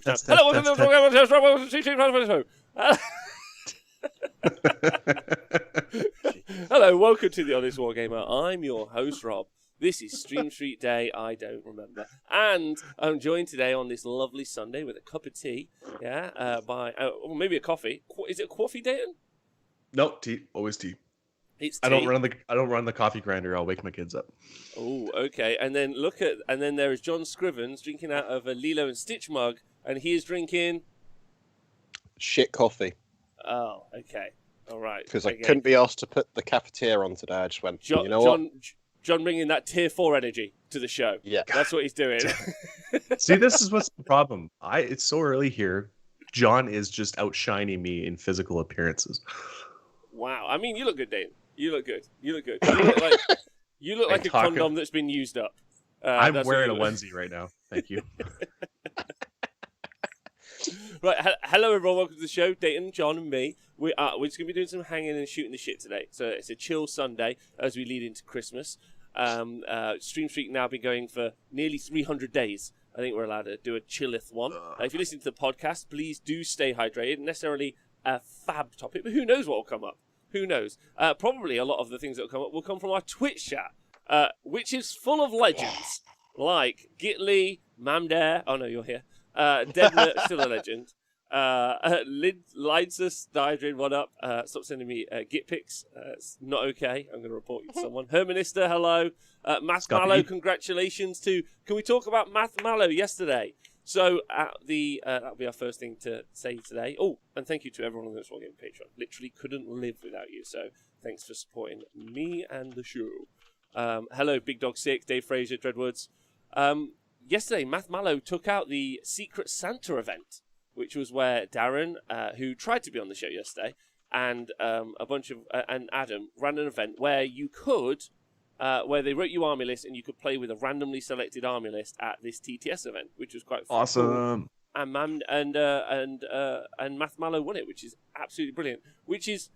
Test. Hello, hello, welcome to the Honest Wargamer. I'm your host, Rob. This is Stream Street Day, I don't remember. And I'm joined today on this lovely Sunday with a cup of tea, by, or maybe a coffee. Is it a coffee, Dayton? No, tea. Always tea. It's tea. I don't run the coffee grinder. I'll wake my kids up. Oh, okay. And then there is John Scrivens drinking out of a Lilo and Stitch mug, and he is drinking shit coffee. Oh, okay. All right. Because I couldn't be asked to put the cafetiere on today. I just went, you know what? John bringing that tier 4 energy to the show. Yeah. That's what he's doing. See, this is what's the problem. It's so early here. John is just outshining me in physical appearances. Wow. I mean, you look good, Dane. You look good. You look like a condom that's been used up. I'm wearing a onesie right now. Thank you. Right, hello everyone, welcome to the show. Dayton, John and me. We're just going to be doing some hanging and shooting the shit today. So it's a chill Sunday as we lead into Christmas. Stream Street now been going for nearly 300 days. I think we're allowed to do a chilleth one. If you're listening to the podcast, please do stay hydrated. Necessarily a fab topic, but who knows what will come up? Who knows? Probably a lot of the things that will come up will come from our Twitch chat, which is full of legends like Gitley, Mamdare. Oh no, you're here. Debna, still a legend. Lidsus, Diadrin, one up. Stop sending me git pics. It's not okay. I'm going to report you to someone. Herminister, hello. Math Mallow, congratulations to. Can we talk about Math Mallow yesterday? So that'll be our first thing to say today. Oh, and thank you to everyone on this Wargaming Patreon. Literally couldn't live without you. So thanks for supporting me and the show. Hello, Big Dog Sick, Dave Fraser, Dreadwoods. Yesterday, Math Mallow took out the Secret Santa event, which was where Darren, who tried to be on the show yesterday, and and Adam ran an event where you could, where they wrote you army list and you could play with a randomly selected army list at this TTS event, which was quite fun. Awesome. And Math Mallow won it, which is absolutely brilliant. Which is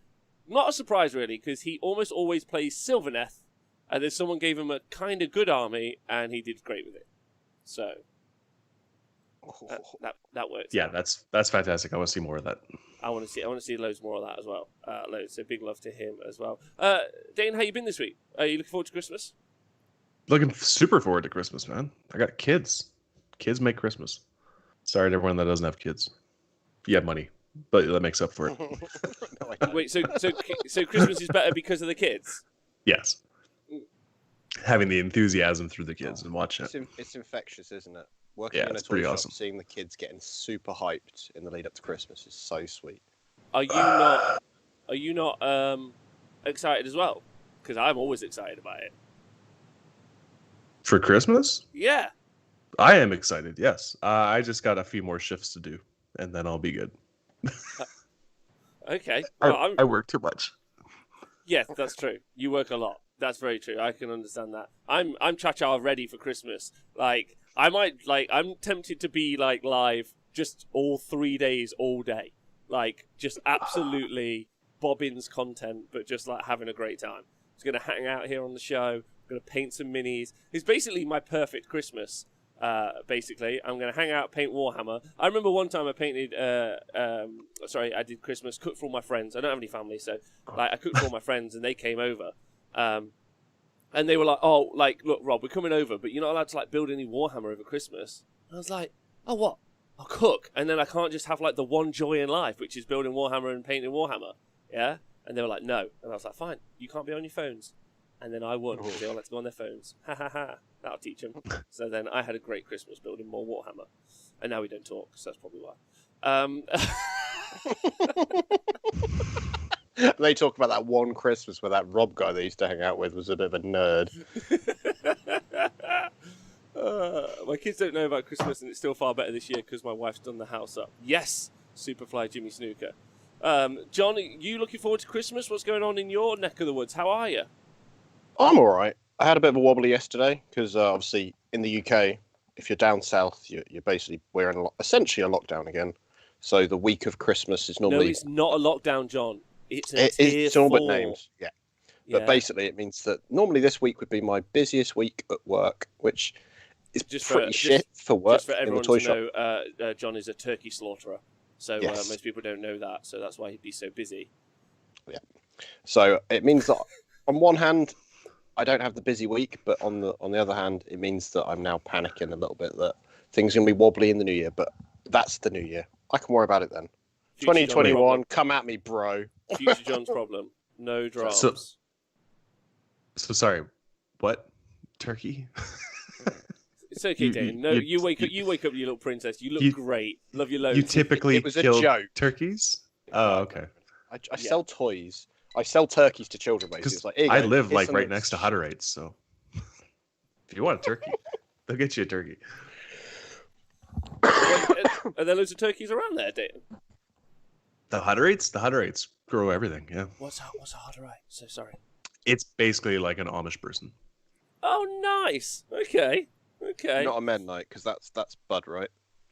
not a surprise really, because he almost always plays Sylvaneth, and then someone gave him a kind of good army, and he did great with it. So that works. Yeah, that's fantastic. I want to see more of that. I want to see loads more of that as well. Loads. So big love to him as well. Dane, how you been this week? Are you looking forward to Christmas? Looking super forward to Christmas, man. I got kids. Kids make Christmas. Sorry to everyone that doesn't have kids. You have money, but that makes up for it. Wait, so Christmas is better because of the kids? Yes. Having the enthusiasm through the kids and watching it. It's infectious, isn't it? Working in a toy shop, awesome. Seeing the kids getting super hyped in the lead up to Christmas is so sweet. Are you not excited as well? Because I'm always excited about it. For Christmas? Yeah. I am excited, yes. I just got a few more shifts to do, and then I'll be good. Okay. Well, I work too much. Yes, that's true. You work a lot. That's very true. I can understand that. I'm cha-cha ready for Christmas. I'm tempted to be live just all 3 days, all day. Just absolutely bobbins content, but just having a great time. I'm just gonna hang out here on the show. I'm gonna paint some minis. It's basically my perfect Christmas. Basically, I'm gonna hang out, paint Warhammer. I remember one time I painted. I did Christmas, cooked for all my friends. I don't have any family, so I cooked for all my friends, and they came over. And they were like, "Oh, look, Rob, we're coming over, but you're not allowed to build any Warhammer over Christmas." And I was like, "Oh, what? I'll cook, and then I can't just have the one joy in life, which is building Warhammer and painting Warhammer." Yeah, and they were like, "No," and I was like, "Fine, you can't be on your phones." And then I won because they all like to go on their phones. Ha ha ha! That'll teach them. So then I had a great Christmas building more Warhammer, and now we don't talk, so that's probably why. They talk about that one Christmas where that Rob guy they used to hang out with was a bit of a nerd. My kids don't know about Christmas, and it's still far better this year because my wife's done the house up. Yes, Superfly Jimmy Snooker. John, you looking forward to Christmas? What's going on in your neck of the woods? How are you? I'm all right. I had a bit of a wobble yesterday because obviously in the UK, if you're down south, we're in essentially a lockdown again. So the week of Christmas is normally... No, it's not a lockdown, John. It's all but names, yeah. But basically it means that normally this week would be my busiest week at work, which It's Just pretty shit for work Just for in the everyone toy to shop. know, John is a turkey slaughterer. So Yes. most people don't know that, so that's why he'd be so busy. Yeah. So it means that on one hand, I don't have the busy week, but on the other hand, it means that I'm now panicking a little bit that things are going to be wobbly in the new year. But that's the new year. I can worry about it then. Future John's 2021, problem. come at me, bro. Future John's problem. No drums. So sorry, what? Turkey? It's okay, Dayton. No, you wake up, you little princess. You look great. Love your loads. You typically It was a kill joke. turkeys? Oh, okay. I sell toys. I sell turkeys to children, basically. It's like, here you I go, live here's like something right next to Hutterites, so if you want a turkey, they'll get you a turkey. Are there loads of turkeys around there, Dayton? The Hutterites grow everything. Yeah. What's a Hutterite? So sorry. It's basically like an Amish person. Oh, nice. Okay. Not a Mennonite, because that's Bud, right?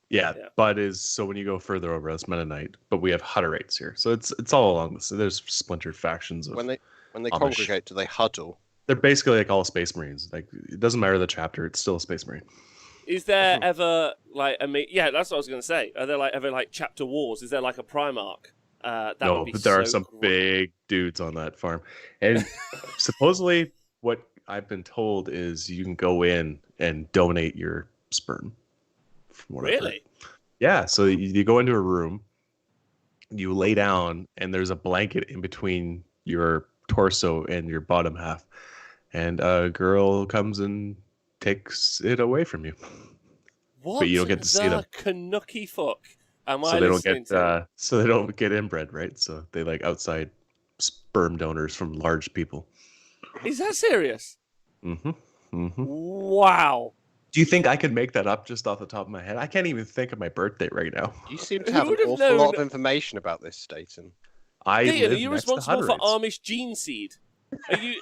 Yeah, Bud is, so when you go further over, that's Mennonite, but we have Hutterites here, so it's all along this. So there's splintered factions of When they Amish. congregate, do they huddle? They're basically like all Space Marines. Like it doesn't matter the chapter; it's still a Space Marine. Is there ever like yeah, that's what I was going to say. Are there ever chapter wars? Is there like a Primarch? No, but there are some big dudes on that farm, and supposedly what I've been told is you can go in and donate your sperm. Really? Yeah. So you go into a room, you lay down, and there's a blanket in between your torso and your bottom half, and a girl comes and takes it away from you. What? But you don't get to see them. Canucky fuck. So they don't get inbred, right? So they like outside sperm donors from large people. Is that serious? Mm-hmm. Mm-hmm. Wow. Do you think I could make that up just off the top of my head? I can't even think of my birthday right now. You seem to have an awful lot of information about this, Dayton. Dayton, are you responsible for Amish gene seed? Are you?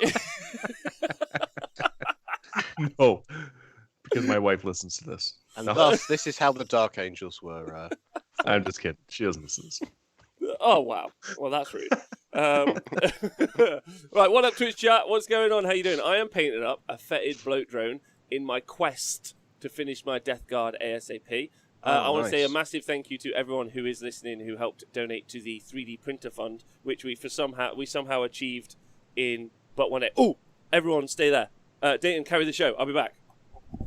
No, because my wife listens to this. And thus, this is how the Dark Angels were. I'm just kidding. She doesn't listen to this. Oh, wow. Well, that's rude. Right, what up, Twitch chat? What's going on? How you doing? I am painting up a fetid bloat drone in my quest to finish my Death Guard ASAP. I want to say a massive thank you to everyone who is listening who helped donate to the 3D printer fund, which we somehow achieved in but one day. Oh, everyone stay there. Dayton, carry the show. I'll be back.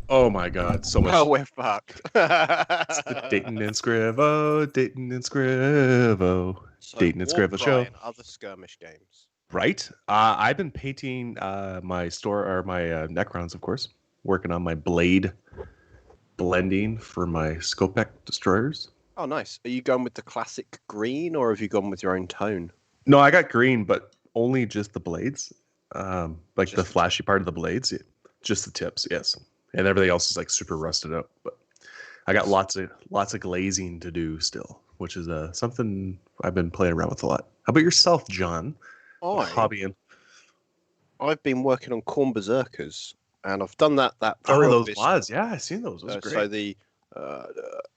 Oh my god, so much. Oh, we're fucked. It's the Dayton and Scrivo, Dayton and Scrivo, So, Dayton and Scrivo show. and other skirmish games. Right. I've been painting my Necrons, of course. Working on my blade blending for my Skopek destroyers. Oh, nice. Are you going with the classic green, or have you gone with your own tone? No, I got green, but only just the blades. Like the flashy part of the blades. Yeah. Just the tips, yes. And everything else is like super rusted out. But I got lots of glazing to do still, which is something I've been playing around with a lot. How about yourself, John? Hobbying. I've been working on Corn Berserkers, and I've done that. Those mods, yeah, I've seen those. Those are great. So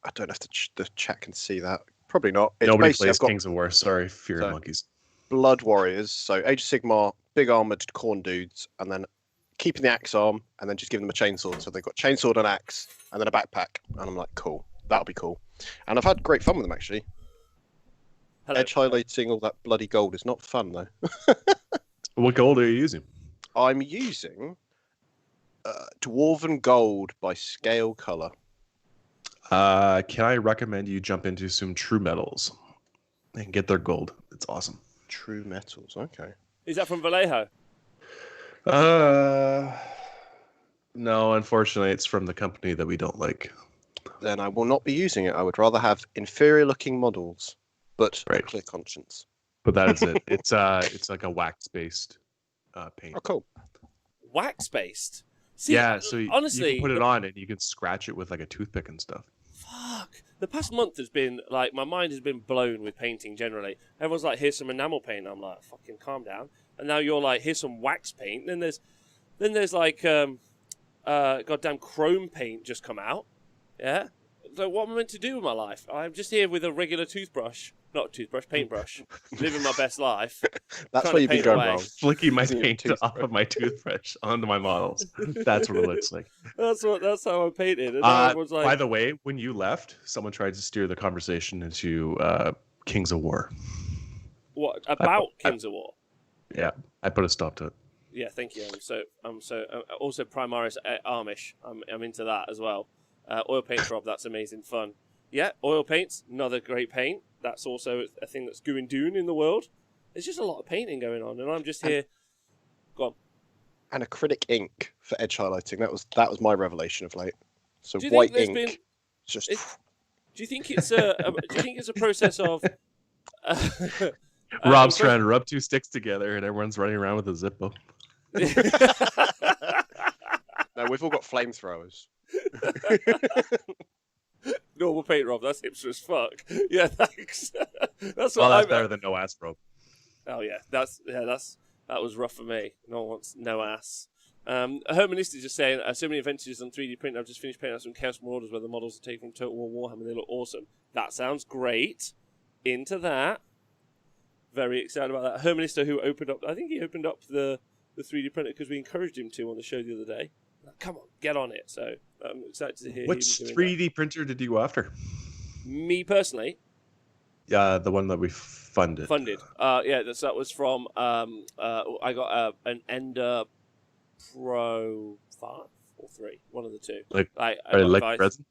I don't know if the chat can see that. Probably not. Nobody plays Kings of War. Sorry, Fear of Monkeys. Blood Warriors. So Age of Sigmar, big armored corn dudes, and then keeping the axe arm, and then just giving them a chainsword. So they've got chainsword and axe, and then a backpack. And I'm like, cool, that'll be cool. And I've had great fun with them actually. Hello. Edge highlighting all that bloody gold is not fun though. What gold are you using? I'm using Dwarven Gold by Scale Color. Can I recommend you jump into some True Metals and get their gold? It's awesome. True Metals, okay. Is that from Vallejo? No, unfortunately, it's from the company that we don't like. Then I will not be using it. I would rather have inferior-looking models, but a clear conscience. But that is it. It's like a wax-based paint. Oh, cool. Wax-based? See, yeah, so honestly, you can put it on and you can scratch it with like a toothpick and stuff. Fuck. The past month has been like my mind has been blown with painting generally. Everyone's like, here's some enamel paint. I'm like, fucking calm down. And now you're like, here's some wax paint. Then there's like goddamn chrome paint just come out. Yeah. So what am I meant to do with my life? I'm just here with a regular toothbrush not a toothbrush, paintbrush, living my best life. That's trying where to you've been paint going away. wrong. Flicking my Using your paint off of my toothbrush onto my models. That's what it looks like. That's how I painted. And now everyone's like, By the way, when you left, someone tried to steer the conversation into Kings of War. what about Kings of War? Yeah, I put a stop to it. Yeah, thank you. I'm so also Primaris Amish. I'm into that as well. Oil paint job, that's amazing fun. Yeah, oil paints, another great paint. That's also a thing that's going down in the world. There's just a lot of painting going on, and I'm just here. Go on. And acrylic ink for edge highlighting. That was my revelation of late. So Do you white think ink. Just. Do you think it's a process of? Rob's trying to rub two sticks together, and everyone's running around with a Zippo. No, we've all got flamethrowers. Normal paint, Rob. That's hipster as fuck. Yeah, thanks. That's Well, what that's better than no ass rope. Oh yeah, that was rough for me. No one wants no ass. Hermanist is just saying, so many adventures on 3D print. I've just finished painting out some Chaos Marauders where the models are taken from Total War Warhammer. They look awesome. That sounds great. Into that. Very excited about that. Hermanista, who opened up, I think he opened up the 3D printer because we encouraged him to on the show the other day. Like, come on, get on it. So I'm excited to hear. Which 3D printer did you go after? Me personally. Yeah, the one that we funded. Yeah, that was from. I got an Ender Pro 5 or 3, one of the two. Like advice. resin?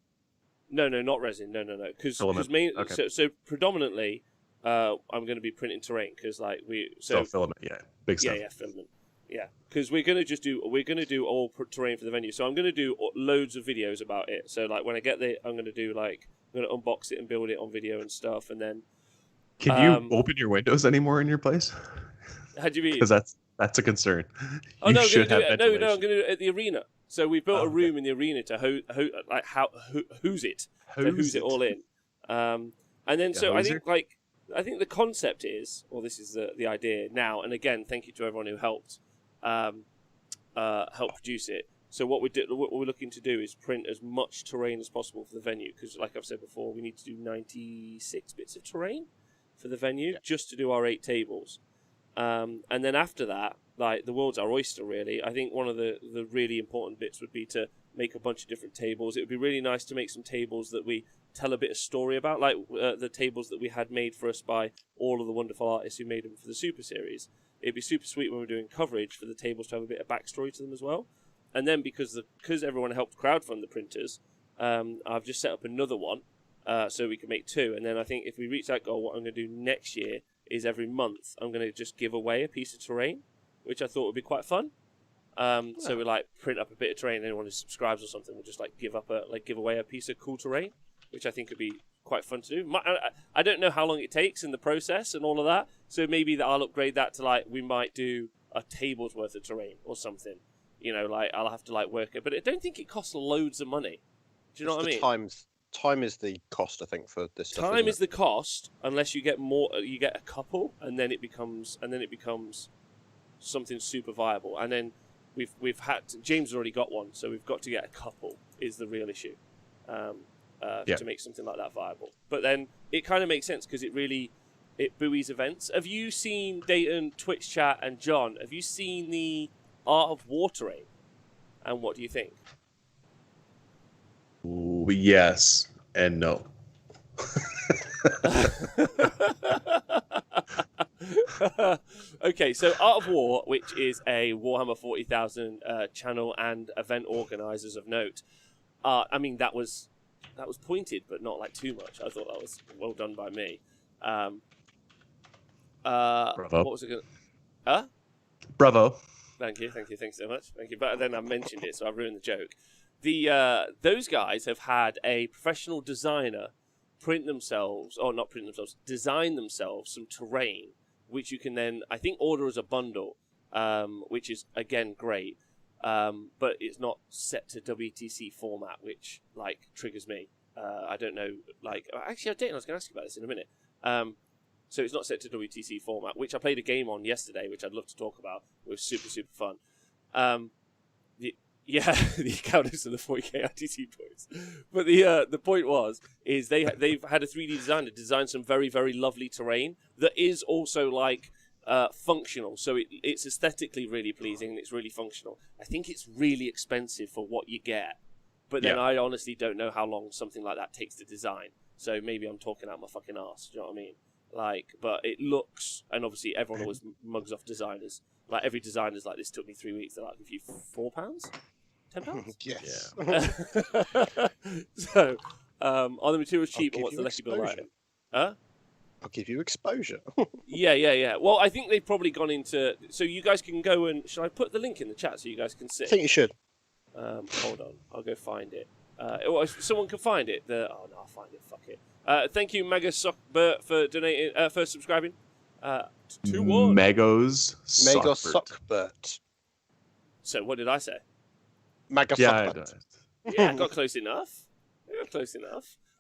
No, not resin. No. Because okay. so predominantly, I'm going to be printing terrain because So filament, yeah, big stuff. Yeah, filament. Yeah, because we're gonna do all terrain for the venue. So I'm gonna do loads of videos about it. So when I get there, I'm gonna unbox it and build it on video and stuff, and then. Can you open your windows anymore in your place? How do you mean? Because that's a concern. Oh, you no, should have I'm going to do it at the arena. So we built a room in the arena to hose it all in. And then I think the concept is, or this is the idea now. And again, thank you to everyone who helped produce it. So what we're looking to do is print as much terrain as possible for the venue because, like I've said before, we need to do 96 bits of terrain for the venue just to do our 8 tables. And then after that, the world's our oyster, really. I think one of the really important bits would be to make a bunch of different tables. It would be really nice to make some tables that we tell a bit of story about, like the tables that we had made for us by all of the wonderful artists who made them for the Super Series. It'd be super sweet when we're doing coverage for the tables to have a bit of backstory to them as well. And then because everyone helped crowdfund the printers, I've just set up another one so we can make 2. And then I think if we reach that goal, what I'm going to do next year is every month I'm going to just give away a piece of terrain, which I thought would be quite fun. So we print up a bit of terrain. Anyone who subscribes or something will just give away a piece of cool terrain, which I think would be quite fun to do. I don't know how long it takes in the process and all of that. So maybe that I'll upgrade that to we might do a table's worth of terrain or something. I'll have to work it, but I don't think it costs loads of money. Do you know what I mean? Time is the cost, I think, for this stuff. Time is the cost, unless you get more. You get a couple, and then it becomes something super viable. And then we've had James has already got one, so we've got to get a couple. Is the real issue to make something like that viable? But then it kind of makes sense because it buoys events. Have you seen Dayton, Twitch chat, and John? Have you seen the Art of War terrain? And what do you think? Ooh, yes and no. Okay, so Art of War, which is a Warhammer 40,000 channel and event organisers of note. I mean, that was pointed, but not too much. I thought that was well done by me. Bravo. What was it? Huh? Bravo. Thank you so much. Thank you. But then I mentioned it, so I ruined the joke. Those guys have had a professional designer design themselves some terrain, which you can then, I think, order as a bundle, which is, again, great. But it's not set to WTC format, which, triggers me. I don't know, actually, I was going to ask you about this in a minute. So it's not set to WTC format, which I played a game on yesterday, which I'd love to talk about. It was super, super fun. Yeah, the accountants and the 40k ITC points. But the point is they've had a 3D designer design some very, very lovely terrain that is also like functional. So it's aesthetically really pleasing and it's really functional. I think it's really expensive for what you get. But then I honestly don't know how long something like that takes to design. So maybe I'm talking out my fucking arse. Do you know what I mean? Like, but it looks, and obviously everyone always mugs off designers. Like every designer's like, this took me 3 weeks. They're like, give you £4, £10. Yes. So, are the materials cheap, or what's the lexical like? Huh? I'll give you exposure. Yeah. Well, I think they've probably gone into. So you guys can go and. Should I put the link in the chat so you guys can see? I think you should. Hold on, I'll go find it. If someone can find it. Oh no, I'll find it. Fuck it. Thank you, Mega Sockbert, for donating, for subscribing. 2-1. Megos Sockbert. So what did I say? Mega Yeah, Sockbert. Yeah, I got close enough.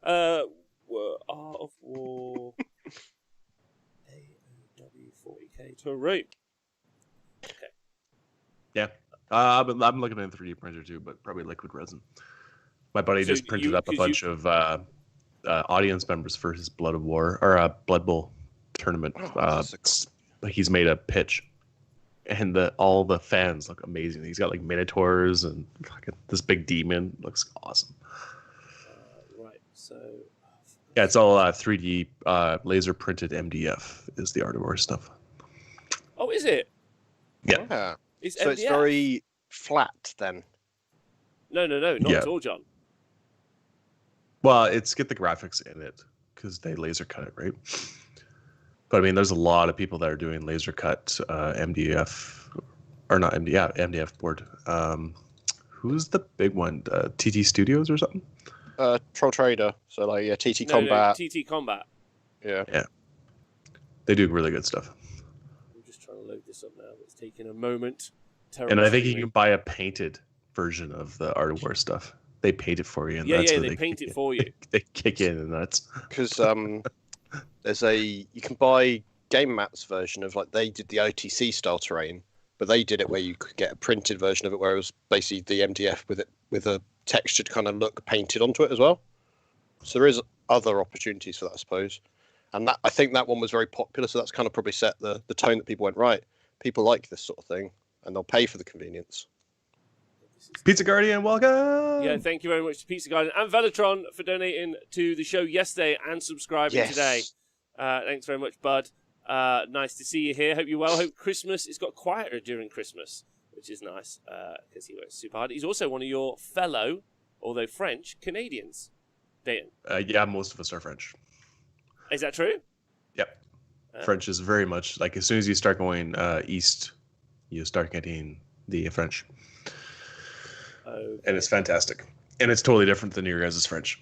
Art of War. AOW 40k terrain. Okay. Yeah. I'm looking at a 3D printer too, but probably liquid resin. My buddy just printed up a bunch of audience members for his Blood of War or Blood Bowl tournament. He's made a pitch, and all the fans look amazing. He's got like minotaurs and fucking this big demon. Looks awesome. Right. So. Yeah, it's all 3D laser printed MDF is the Art of War stuff. Oh, is it? Yeah. Yeah. It's so MDF. It's very flat then. No, not at all, John. Well, it's get the graphics in it because they laser cut it, right? But I mean, there's a lot of people that are doing laser cut MDF, or not MDF, MDF board. Who's the big one? TT Studios or something? Troll Trader. So like TT Combat. No, TT Combat. Yeah. They do really good stuff. I'm just trying to load this up now. It's taking a moment. And I think you can buy a painted version of the Art of War stuff. They paint it for you. And they paint it for you. They kick in and that's because you can buy Game Mat's version of like they did the OTC style terrain, but they did it where you could get a printed version of it where it was basically the MDF with a textured kind of look painted onto it as well. So there is other opportunities for that, I suppose. And I think that one was very popular, so that's kind of probably set the tone that people went, right, people like this sort of thing, and they'll pay for the convenience. Pizza Guardian, welcome! Yeah, thank you very much to Pizza Guardian and Velatron for donating to the show yesterday and subscribing today. Thanks very much, bud. Nice to see you here. Hope you're well. Hope Christmas has got quieter during Christmas, which is nice because he works super hard. He's also one of your fellow, although French, Canadians. Dayton. Yeah, most of us are French. Is that true? Yep. French is very much like as soon as you start going east, you start getting the French. Okay. And it's fantastic. And it's totally different than your guys' French.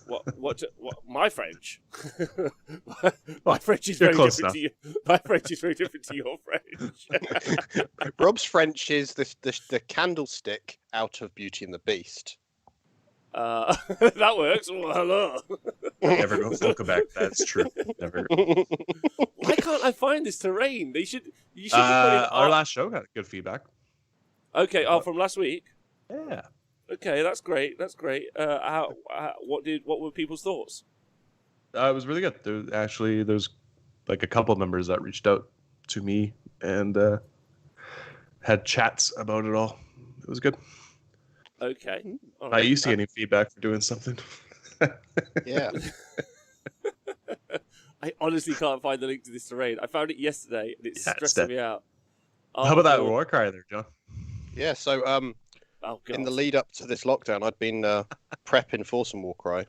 What my French? My French is very different to you. My French is very different to your French. Rob's French is the candlestick out of Beauty and the Beast. That works. Well, hello. Never go full Quebec. That's true. Never. Why can't I find this terrain? You should. Our last show got good feedback. Okay. From last week. Yeah. Okay, that's great. What were people's thoughts? It was really good. There's like a couple of members that reached out to me and had chats about it all. It was good. Okay. All right. I used to getting feedback for doing something. Yeah. I honestly can't find the link to this terrain. I found it yesterday and it's stressing me out. How about that warcry there, John? Yeah, so in the lead up to this lockdown, I'd been prepping for some warcry,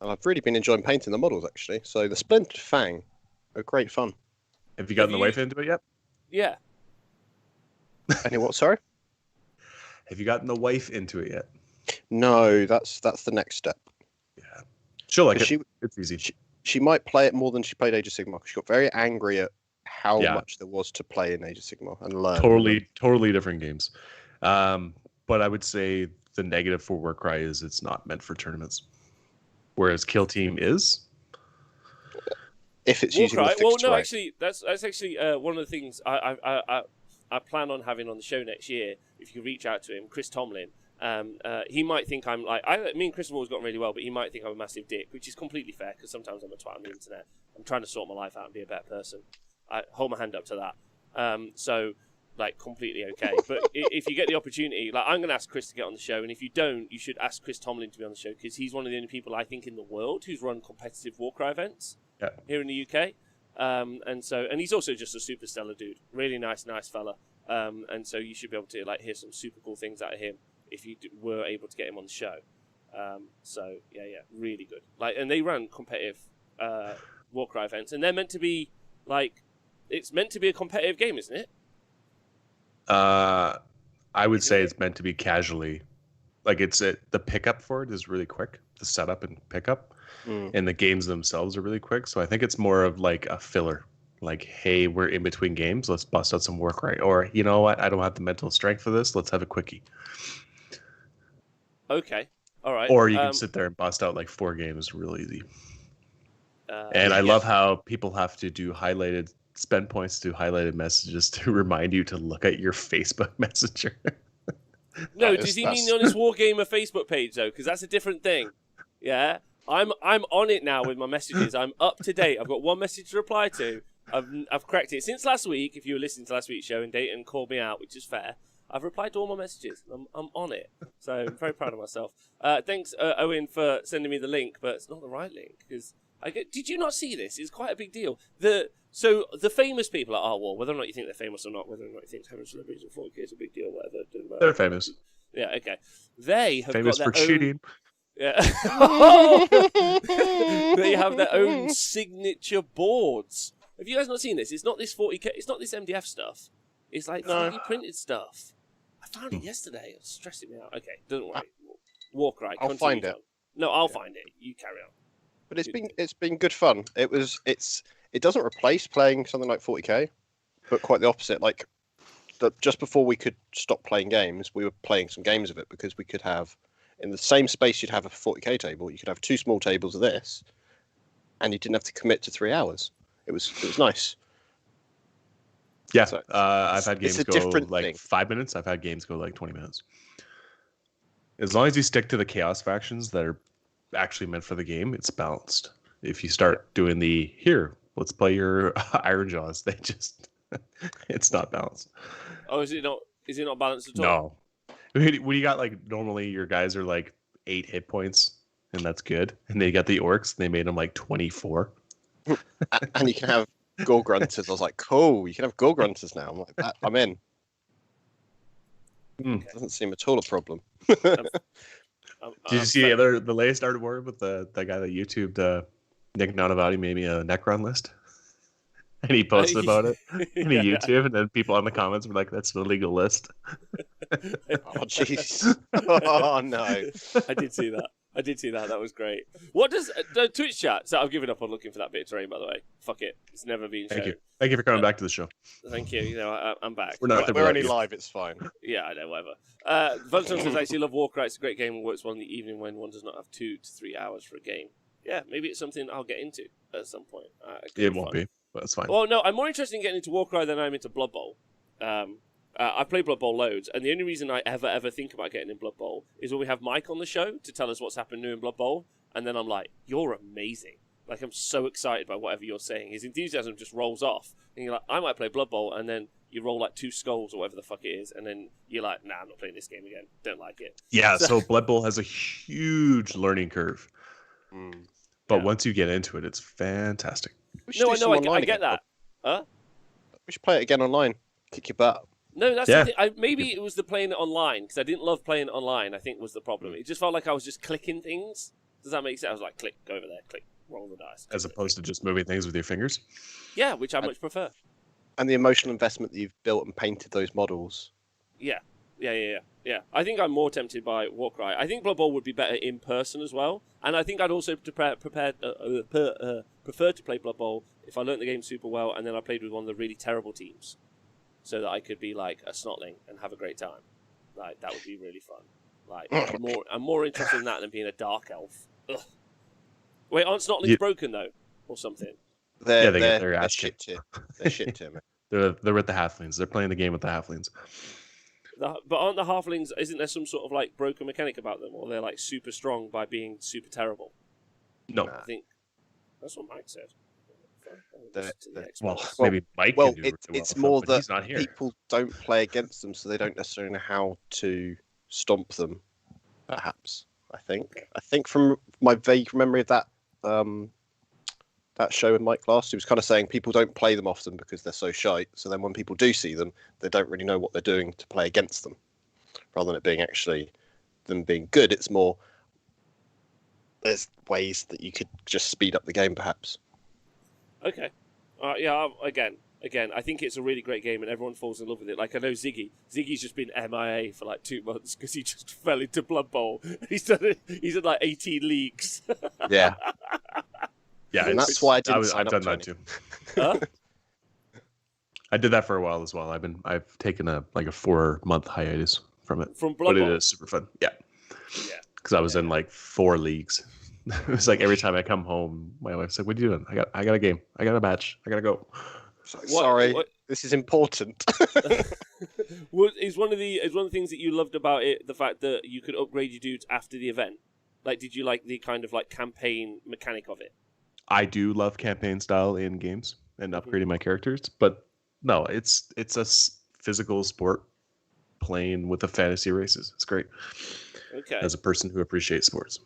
and I've really been enjoying painting the models actually. So the Splintered Fang are great fun. Have you gotten the wife into it yet? Yeah. Any what? Sorry. Have you gotten the wife into it yet? No, that's the next step. Yeah, she'll like it. It's easy. She might play it more than she played Age of Sigmar. She got very angry at how much there was to play in Age of Sigmar and learn. Totally different games. But I would say the negative for Warcry is it's not meant for tournaments, whereas Kill Team is. If it's Warcry, using the fixed terrain. actually, that's actually one of the things I plan on having on the show next year. If you reach out to him, Chris Tomlin. He might think I'm like me and Chris have always gotten really well, but he might think I'm a massive dick, which is completely fair because sometimes I'm a twat on the internet. I'm trying to sort my life out and be a better person. I hold my hand up to that. So like completely okay. But if you get the opportunity, like I'm going to ask Chris to get on the show, and if you don't, you should ask Chris Tomlin to be on the show because he's one of the only people I think in the world who's run competitive warcry events here in the UK. And he's also just a super stellar dude, really nice fella. And so you should be able to like hear some super cool things out of him if you were able to get him on the show. So yeah, really good. Like, and they run competitive warcry events, and they're meant to be like, it's meant to be a competitive game, isn't it? I would say it's meant to be casually, like the pickup for it is really quick, the setup and pickup, and the games themselves are really quick. So I think it's more of like a filler. Like, hey, we're in between games, let's bust out some warcry, or you know what, I don't have the mental strength for this, let's have a quickie. Okay, all right. Or you can sit there and bust out like 4 games real easy. And I love how people have to do spend points to highlighted messages to remind you to look at your Facebook Messenger. No, does he mean on his Wargamer Facebook page though? Because that's a different thing. Yeah, I'm on it now with my messages. I'm up to date. I've got 1 message to reply to. I've cracked it since last week. If you were listening to last week's show and Dayton called me out, which is fair, I've replied to all my messages. I'm on it, so I'm very proud of myself. Thanks, Owen, for sending me the link, but it's not the right link because did you not see this? It's quite a big deal. So the famous people at well, whether or not you think they're famous or not, whether or not you think having celebrities at 4K is a big deal, whatever. They're famous. Yeah, okay. They have famous got for cheating. Yeah. They have their own signature boards. Have you guys not seen this? It's not this 40K. It's not this MDF stuff. It's like 3D printed stuff. I found it yesterday. It's stressing me out. Okay, don't worry. Warcry. I'll find it. No, I'll find it. You carry on. But it's been good fun. It doesn't replace playing something like 40K, but quite the opposite. Like just before we could stop playing games, we were playing some games of it because we could have in the same space you'd have a 40K table. You could have 2 small tables of this, and you didn't have to commit to 3 hours. It was nice. Yeah, so I've had games go like thing. 5 minutes. I've had games go like 20 minutes. As long as you stick to the chaos factions that are actually meant for the game, it's balanced. If you start doing let's play your Iron Jaws, it's not balanced. Oh, is it not? Is it not balanced at all? No. When you got like normally your guys are like 8 hit points, and that's good. And they got the orcs, and they made them like 24. And you can have gore grunters. I was like, cool, you can have gore grunters now. I'm like, I'm in. Doesn't seem at all a problem. Did you see the latest art war with the guy that YouTubed Nick Nanavati made me a Necron list? And he posted about it in YouTube, and then people on the comments were like, that's an illegal list. Oh, jeez. Oh, no. I did see that. That was great. What does the Twitch chat? So I've given up on looking for that bit of terrain, by the way. Fuck it. It's never been shown. Thank you for coming back to the show. Thank you. You know, I'm back. We're only live. It's fine. Yeah, I know. Whatever. Voltron says, I actually love Warcry. It's a great game and works well in the evening when one does not have 2 to 3 hours for a game. Yeah, maybe it's something I'll get into at some point. It won't be, but it's fine. Well, no, I'm more interested in getting into Warcry than I'm into Blood Bowl. I play Blood Bowl loads, and the only reason I ever think about getting in Blood Bowl is when we have Mike on the show to tell us what's happened new in Blood Bowl, and then I'm like, you're amazing. Like, I'm so excited by whatever you're saying. His enthusiasm just rolls off, and you're like, I might play Blood Bowl, and then you roll like 2 skulls or whatever the fuck it is, and then you're like, nah, I'm not playing this game again. Don't like it. Yeah, so Blood Bowl has a huge learning curve. But once you get into it, it's fantastic. No, I know, I get that. Huh? We should play it again online. Kick your butt. No, that's the thing. Maybe it was the playing it online, because I didn't love playing it online, I think was the problem. It just felt like I was just clicking things. Does that make sense? I was like, click, go over there, click, roll the dice. As opposed to just moving things with your fingers? Yeah, which I much prefer. And the emotional investment that you've built and painted those models. Yeah. I think I'm more tempted by Warcry. I think Blood Bowl would be better in person as well. And I think I'd also prefer to play Blood Bowl if I learnt the game super well and then I played with one of the really terrible teams. So that I could be like a snotling and have a great time. Like, that would be really fun. Like, I'm more interested in that than being a dark elf. Ugh. Wait, aren't snotlings broken though? Or something? They're shit tier. They're shit tier, man. They're with the halflings. They're playing the game with the halflings. But aren't the halflings? Isn't there some sort of like broken mechanic about them, or they're like super strong by being super terrible? No. I think that's what Mike said. Well, maybe Mike Well, can do it's really well, more but that he's not here. people don't play against them, so they don't necessarily know how to stomp them. Perhaps I think from my vague memory of that that show with Mike last, he was kind of saying people don't play them often because they're so shite. So then when people do see them, they don't really know what they're doing to play against them. Rather than it being actually them being good, it's more there's ways that you could just speed up the game, perhaps. Okay. Yeah. Again, I think it's a really great game, and everyone falls in love with it. Like I know Ziggy. Ziggy's just been MIA for like 2 months because he just fell into Blood Bowl. He's in like 18 leagues. Yeah. Yeah, and that's why I didn't sign I've up done that too. Huh? I did that for a while as well. I've taken a 4-month hiatus from it. From Blood But Bowl. it is super fun. Yeah. Yeah. Because I was in like 4 leagues. It was like every time I come home, my wife's like, "What are you doing? I got a game. I got a match. I gotta go." Sorry, this is important. Is one of the things that you loved about it the fact that you could upgrade your dudes after the event? Like, did you like the kind of like campaign mechanic of it? I do love campaign style in games and upgrading my characters, but no, it's a physical sport playing with the fantasy races. It's great. Okay. As a person who appreciates sports.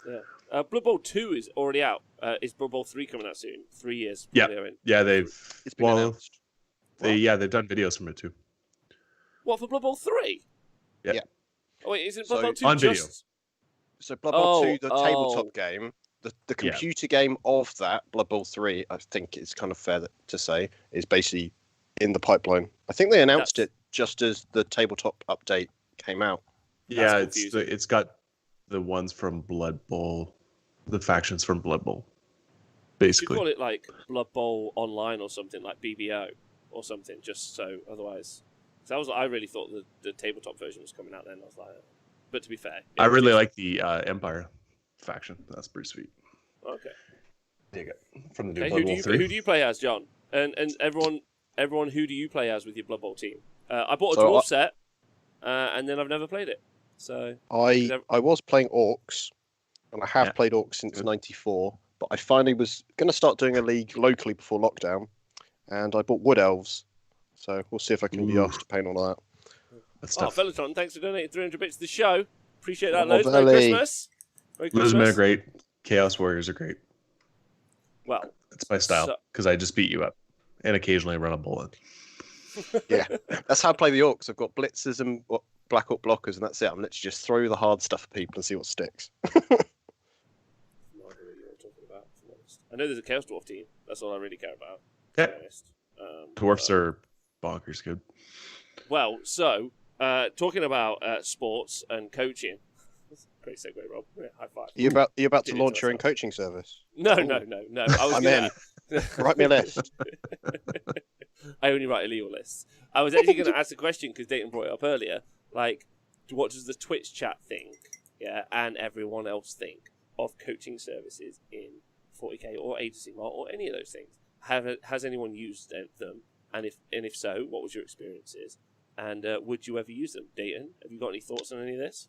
Yeah. Blood Bowl 2 is already out. Is Blood Bowl 3 coming out soon? 3 years. Yeah. Yeah, It's been announced. they've done videos from it too. What, for Blood Bowl 3? Yeah. Oh, wait, isn't Blood Bowl 2 on just... video. So Blood Bowl 2, the tabletop game, the computer game of that, Blood Bowl 3, I think it's kind of fair to say, is basically in the pipeline. I think they announced it just as the tabletop update came out. Yeah, it's got the ones from Blood Bowl, the factions from Blood Bowl, basically. You call it like Blood Bowl Online or something, like BBO or something, just so otherwise. So I really thought the tabletop version was coming out then. I was like, but to be fair, I really like the Empire faction. That's pretty sweet. Okay. Dig it from the new Okay, Blood Bowl 3. who do you play as, John? And everyone, who do you play as with your Blood Bowl team? I bought a dwarf set, and then I've never played it. So I was playing orcs, and I have played orcs since '94. But I finally was going to start doing a league locally before lockdown, and I bought wood elves. So we'll see if I can be asked to paint all that. Fellatron, thanks for donating 300 bits to the show. Appreciate that, Oh, loads. Merry Christmas. Merry Those Christmas. men are great. Chaos Warriors are great. Well, it's my style because I just beat you up and occasionally run a bullet. Yeah, that's how I play the orcs. I've got blitzers and black orc blockers, and that's it. I'm literally just throw the hard stuff at people and see what sticks. No idea what you're talking about, to be honest. I know there's a Chaos Dwarf team. That's all I really care about. Okay. To be honest. Dwarfs are bonkers good. Well, so talking about sports and coaching. That's a great segue, Rob. Yeah, high five. Are you about to launch your own coaching service? No. I was I'm in. Write me a list. I only write illegal lists. I was actually going to ask a question because Dayton brought it up earlier. Like, what does the Twitch chat think, and everyone else think of coaching services in 40k or Age of Sigmar or any of those things? Has anyone used them? And if so, what was your experiences? And would you ever use them? Dayton, have you got any thoughts on any of this?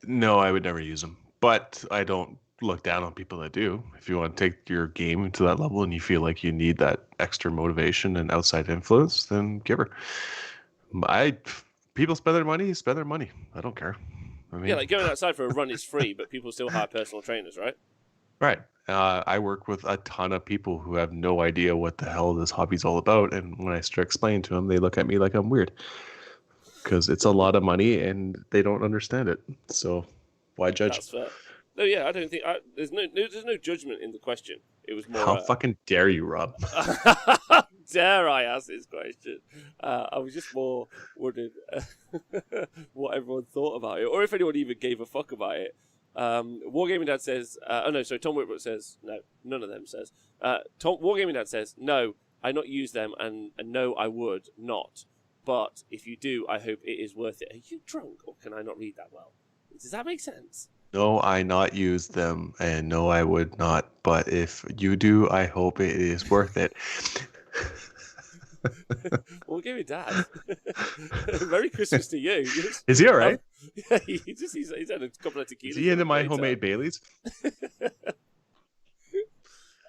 No, I would never use them. But I don't look down on people that do. If you want to take your game to that level and you feel like you need that extra motivation and outside influence, then give her. People spend their money. I don't care. I mean, yeah, like going outside for a run is free, but people still hire personal trainers, right? Right. I work with a ton of people who have no idea what the hell this hobby's all about, and when I start explaining to them, they look at me like I'm weird because it's a lot of money and they don't understand it. So why judge? That's fair. No, yeah, I don't think there's no judgment in the question. It was more. How fucking dare you, Rob? Dare I ask this question? I was just more wondering what everyone thought about it, or if anyone even gave a fuck about it. Wargaming Dad says, Tom Whitbrook says, no, none of them says. Wargaming Dad says, no, I not use them, and no, I would not. But if you do, I hope it is worth it. Are you drunk, or can I not read that well? Does that make sense? No, I not use them, and no, I would not. But if you do, I hope it is worth it. Well, give me Dad. Merry Christmas to you. Is he all right? Yeah, he's had a couple of tequilas. Is he into my homemade Baileys?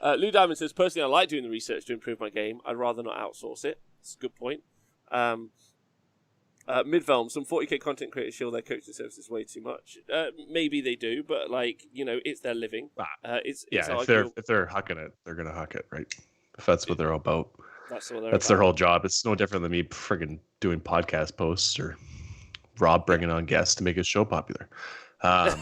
Lou Diamond says, personally, I like doing the research to improve my game. I'd rather not outsource it. That's a good point. Midvelm, some 40k content creators feel their coaching services way too much. Maybe they do, but it's their living. It's if they're hucking it, they're gonna huck it, right? If that's what they're all about. That's their whole job. It's no different than me friggin' doing podcast posts or Rob bringing on guests to make his show popular. That's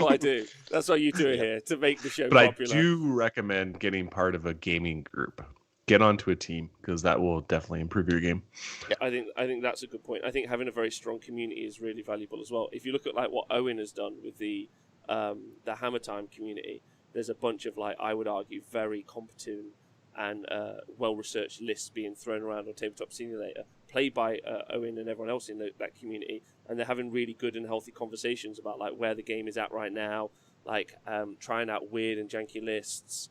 what I do. That's what you do here to make the show but popular. I do recommend getting part of a gaming group. Get onto a team because that will definitely improve your game. Yeah, I think that's a good point. I think having a very strong community is really valuable as well. If you look at what Owen has done with the Hammer Time community, there's a bunch of I would argue very competent and well-researched lists being thrown around on Tabletop Simulator, played by Owen and everyone else in that community, and they're having really good and healthy conversations about where the game is at right now, trying out weird and janky lists.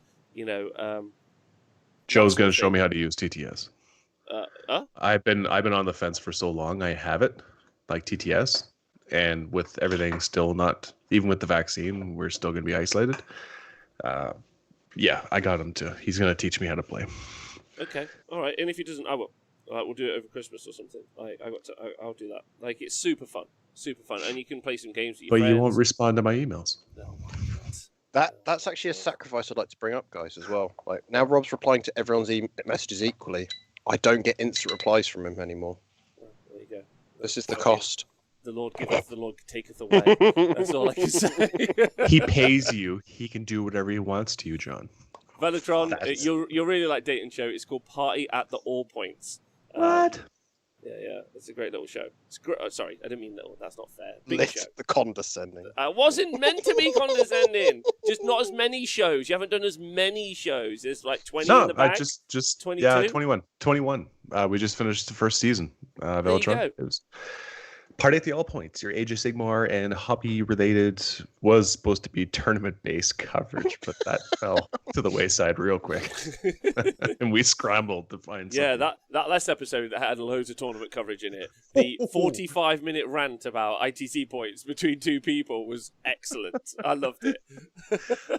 Joe's going to show me how to use TTS. I've been on the fence for so long. I have it, TTS, and with everything still not, even with the vaccine, we're still going to be isolated. Yeah, I got him to. He's going to teach me how to play. Okay, all right. And if he doesn't, I will. We'll do it over Christmas or something. I'll do that. It's super fun, and you can play some games with your friends. But you won't respond to my emails. No. That's actually a sacrifice I'd like to bring up, guys, as well. Now Rob's replying to everyone's messages equally. I don't get instant replies from him anymore. Oh, there you go. This is the cost. The Lord giveth, the Lord taketh away. That's all I can say. He pays you. He can do whatever he wants to you, John. Velatron, you'll really like Dayton show. It's called Party at the All Points. What? Yeah. It's a great little show. Sorry, I didn't mean little. That's not fair. Big Lift show. the condescending. I wasn't meant to be condescending. Just not as many shows. You haven't done as many shows. There's 20 in the bag. I just 22? Yeah, 21. We just finished the first season. Velatron. It was Party at the All Points. Your Age of Sigmar and hobby related was supposed to be tournament-based coverage, but that fell to the wayside real quick. And we scrambled to find something. Yeah, that last episode that had loads of tournament coverage in it, the 45-minute rant about ITC points between two people was excellent. I loved it.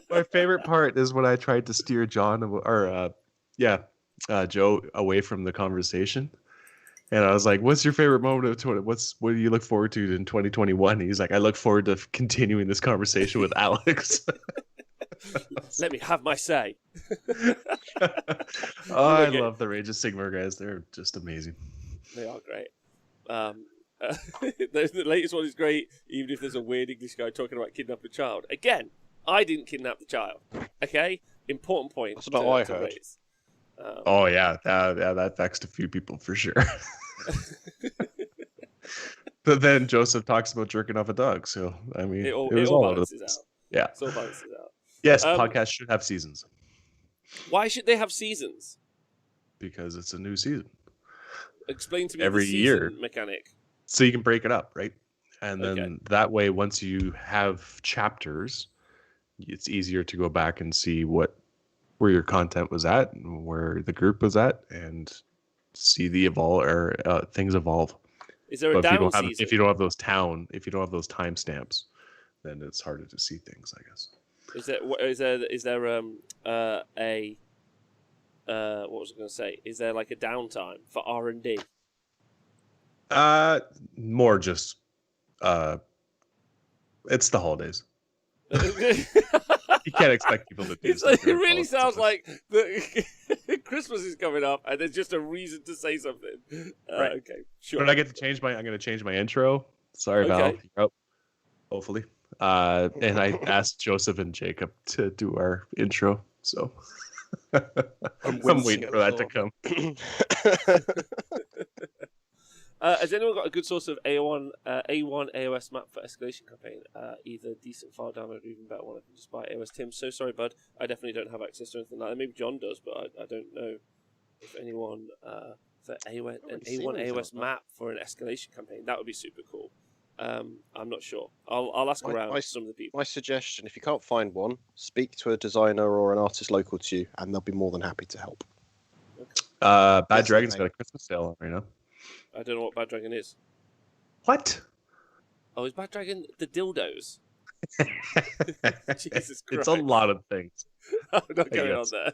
My favorite part is when I tried to steer Joe away from the conversation. And I was like, what's your favorite moment of 20? What do you look forward to in 2021? And he's like, I look forward to continuing this conversation with Alex. Let me have my say. I love the Age of Sigmar guys. They're just amazing. They are great. The latest one is great, even if there's a weird English guy talking about kidnapping a child. Again, I didn't kidnap the child. Okay? Important point. That's not what I heard. Raise. That vexed a few people for sure. But then Joseph talks about jerking off a dog, so I mean, it was all balances out. Yeah, it all balances out. Yes, podcasts should have seasons. Why should they have seasons? Because it's a new season. Explain to me every the year mechanic. So you can break it up, right? And then that way, once you have chapters, it's easier to go back and see where your content was at and where the group was at, and see the things evolve. Is there a down season? If you don't have those timestamps, then it's harder to see things, I guess. Is there what was I going to say? Is there a downtime for R&D? More just it's the holidays. You can't expect people to do it really sounds like Christmas is coming up, and there's just a reason to say something. Right. Okay, sure. But I get to change I'm going to change my intro. Sorry, Val. You're up. Hopefully. And I asked Joseph and Jacob to do our intro, so I'm waiting for that to come. Has anyone got a good source of A1 AOS map for escalation campaign? Either decent file download or even better one. I can just buy AOS. Tim, so sorry, bud. I definitely don't have access to anything like that. Maybe John does, but I don't know if anyone for an A1 AOS map for an escalation campaign. That would be super cool. I'm not sure. I'll ask around some of the people. My suggestion: if you can't find one, speak to a designer or an artist local to you, and they'll be more than happy to help. Bad Yes, Dragon's okay. got a Christmas sale on right now. I don't know what Bad Dragon is. What? Oh, is Bad Dragon the dildos? Jesus It's a Christ. lot of things. I'm not going on guess. there.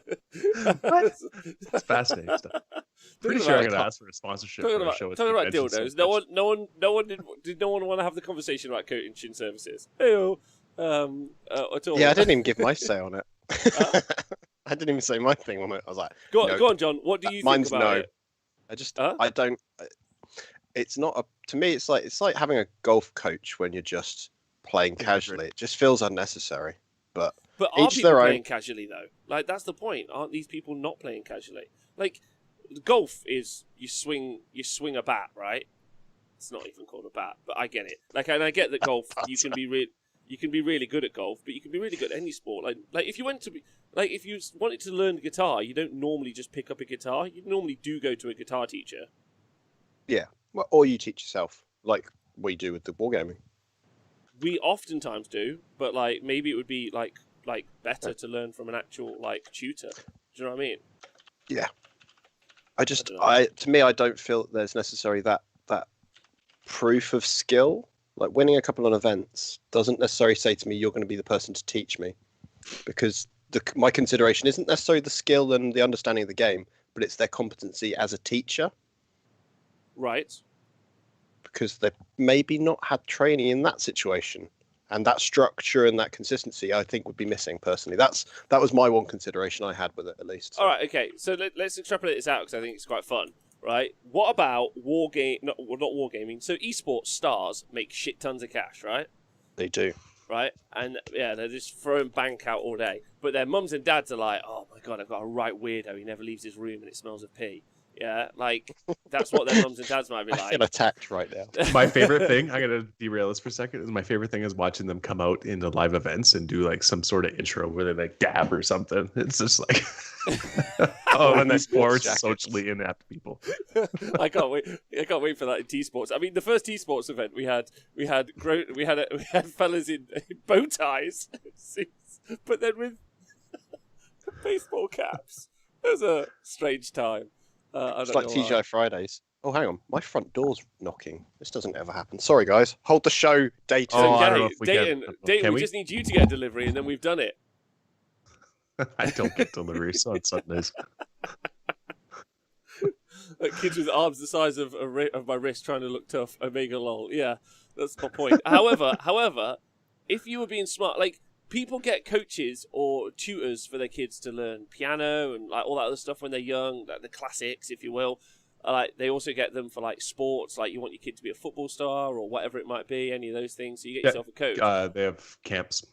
What? It's fascinating stuff. Pretty sure I'm about- going to ask for a sponsorship Talking for a about, show. talking about dildos. No one did no one want to have the conversation about coaching services. Hey-o. At all. Yeah, I didn't even give my say on it. I didn't even say my thing on it. I was like, Go no. on, John. What do you Mine's think about no. it? I just, Huh? I don't. It's not a. To me, it's like having a golf coach when you're just playing casually. It just feels unnecessary. But are each people their own. playing casually though? Like that's the point. Aren't these people not playing casually? Like golf is you swing a bat, right? It's not even called a bat, but I get it. Like, and I get that golf you can be really good at golf, but you can be really good at any sport. Like if you if you wanted to learn guitar, you don't normally just pick up a guitar. You normally do go to a guitar teacher. Yeah, well, or you teach yourself, like we do with the wargaming. We oftentimes do, but like maybe it would be like better to learn from an actual like tutor. Do you know what I mean? Yeah. don't know. To me, I don't feel that there's necessarily that proof of skill. Like winning a couple of events doesn't necessarily say to me you're going to be the person to teach me, because my consideration isn't necessarily the skill and the understanding of the game, but it's their competency as a teacher. Right. Because they maybe not had training in that situation, and that structure and that consistency I think would be missing personally. That was my one consideration I had with it, at least. All right, okay. So let's extrapolate this out because I think it's quite fun, right? What about not wargaming? So esports stars make shit tons of cash, right? They do. Right, and yeah, they're just throwing bank out all day. But their mums and dads are like, "Oh my god, I've got a right weirdo. He never leaves his room, and it smells of pee." Yeah, like that's what their mums and dads might be I like. feel attacked right now. My favorite thing, I'm going to derail this for a second, is my favorite thing is watching them come out into live events and do like some sort of intro where they like dab or something. It's just like, and these sports socially inept people. I can't wait. I can't wait for that in T-Sports. I mean, the first T-Sports event we had fellas in bow ties, but then with baseball caps. It was a strange time. It's like TGI Fridays. Oh, hang on. My front door's knocking. This doesn't ever happen. Sorry, guys. Hold the show, Dayton. Oh, I don't know if we Dayton, can. we just need you to get a delivery, and then we've done it. I don't get deliveries on Sundays. Like kids with arms the size of my wrist trying to look tough. Omega lol. Yeah, that's my point. However, if you were being smart, like people get coaches or tutors for their kids to learn piano and like all that other stuff when they're young, like the classics, if you will. Like they also get them for like sports, like you want your kid to be a football star or whatever it might be, any of those things. So you get yourself a coach. They have camps.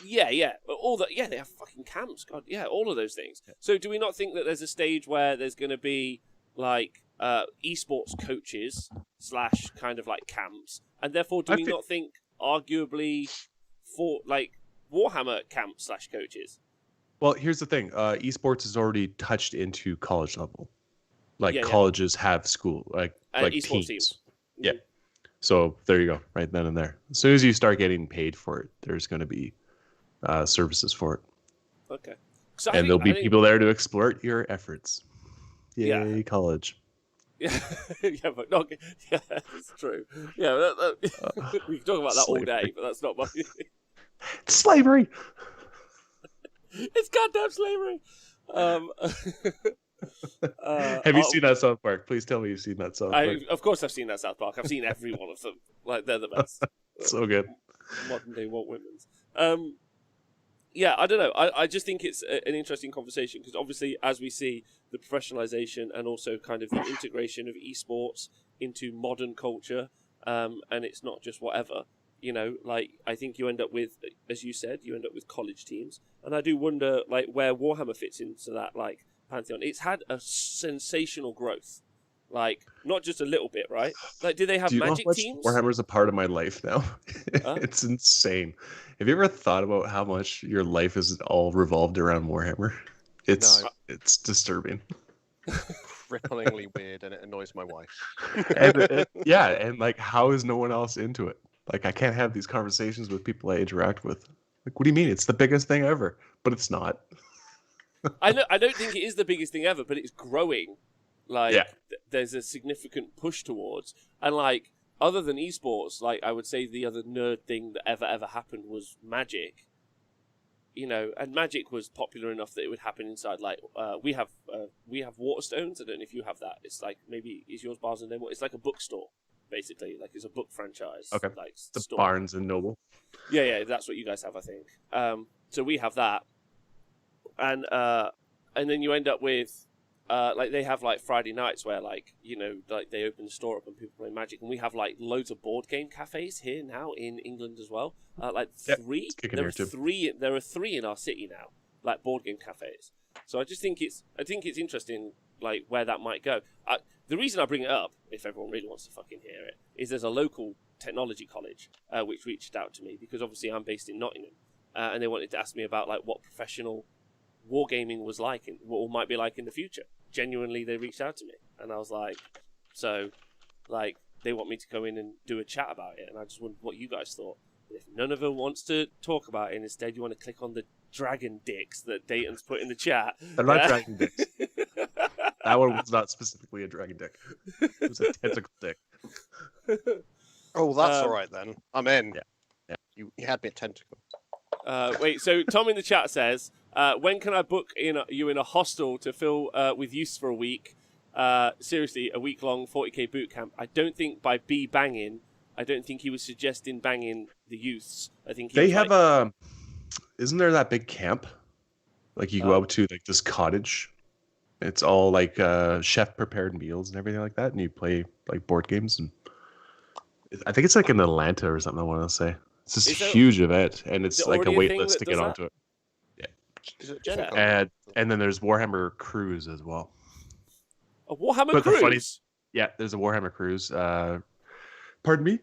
Yeah, but all that. Yeah, they have fucking camps. God, yeah, all of those things. So do we not think that there's a stage where there's going to be like esports coaches / kind of like camps, and therefore do we not think arguably for like Warhammer camps / coaches? Well, here's the thing. Esports is already touched into college level. Like colleges have school, like esports teams. Yeah. So there you go, right then and there. As soon as you start getting paid for it, there's going to be services for it. Okay. And there'll be people there to exploit your efforts. Yay, college. Yeah, yeah, but not. Yeah, it's true. Yeah, we can talk about that all day, but that's not my. Slavery. It's goddamn slavery. Have you seen that South Park? Please tell me you've seen that South Park. Of course, I've seen that South Park. I've seen every one of them. Like they're the best. So good. Modern day Walt Whitman's. Yeah, I don't know. I just think it's an interesting conversation because obviously, as we see the professionalization and also kind of the integration of esports into modern culture, and it's not just whatever. You know, like I think you end up with, as you said, you end up with college teams, and I do wonder like where Warhammer fits into that like pantheon. It's had a sensational growth, like not just a little bit, right? Like, do they have magic teams? Warhammer's a part of my life now. It's insane. Have you ever thought about how much your life is all revolved around Warhammer? It's disturbing. Cripplingly weird, and it annoys my wife. and like, how is no one else into it? Like, I can't have these conversations with people I interact with. Like, what do you mean? It's the biggest thing ever, but it's not. I don't think it is the biggest thing ever, but it's growing. Like, there's a significant push towards, and like, other than esports, like, I would say the other nerd thing that ever happened was Magic. You know, and Magic was popular enough that it would happen inside. Like, we have Waterstones. I don't know if you have that. It's like, maybe is yours Barnes and Noble? It's like a bookstore, basically. Like, it's a book franchise. Okay. Like The store. Barnes and Noble. Yeah, that's what you guys have, I think. So we have that, and then you end up with. Like, they have like Friday nights where, like, you know, like, they open the store up and people play Magic, and we have like loads of board game cafes here now in England as well. Like, three. There are three in our city now, like, board game cafes. So I think it's interesting, like, where that might go. The reason I bring it up, if everyone really wants to fucking hear it, is there's a local technology college which reached out to me because obviously I'm based in Nottingham, and they wanted to ask me about like what professional wargaming was like and what it might be like in the future. Genuinely, they reached out to me, and I was like, so, like, they want me to go in and do a chat about it, and I just wondered what you guys thought. If none of them wants to talk about it, and instead you want to click on the dragon dicks that Dayton's put in the chat. They're not dragon dicks. That one was not specifically a dragon dick. It was a tentacle dick. Oh, that's all right then. I'm in. Yeah. You had me at tentacle. Wait, so Tom in the chat says, when can I book you in a hostel to fill with use for a week? Seriously, a week-long 40k boot camp. I don't think by banging, I don't think he was suggesting banging the youths. I think they have a. Isn't there that big camp? Like, you go out to like this cottage. It's all like chef-prepared meals and everything like that, and you play like board games. And I think it's like in Atlanta or something. I want to say it's this huge event, and it's like a wait list to get onto it. Is it Jennifer? And then there's Warhammer Cruise as well. A Warhammer Cruise? Yeah, there's a Warhammer Cruise. Pardon me?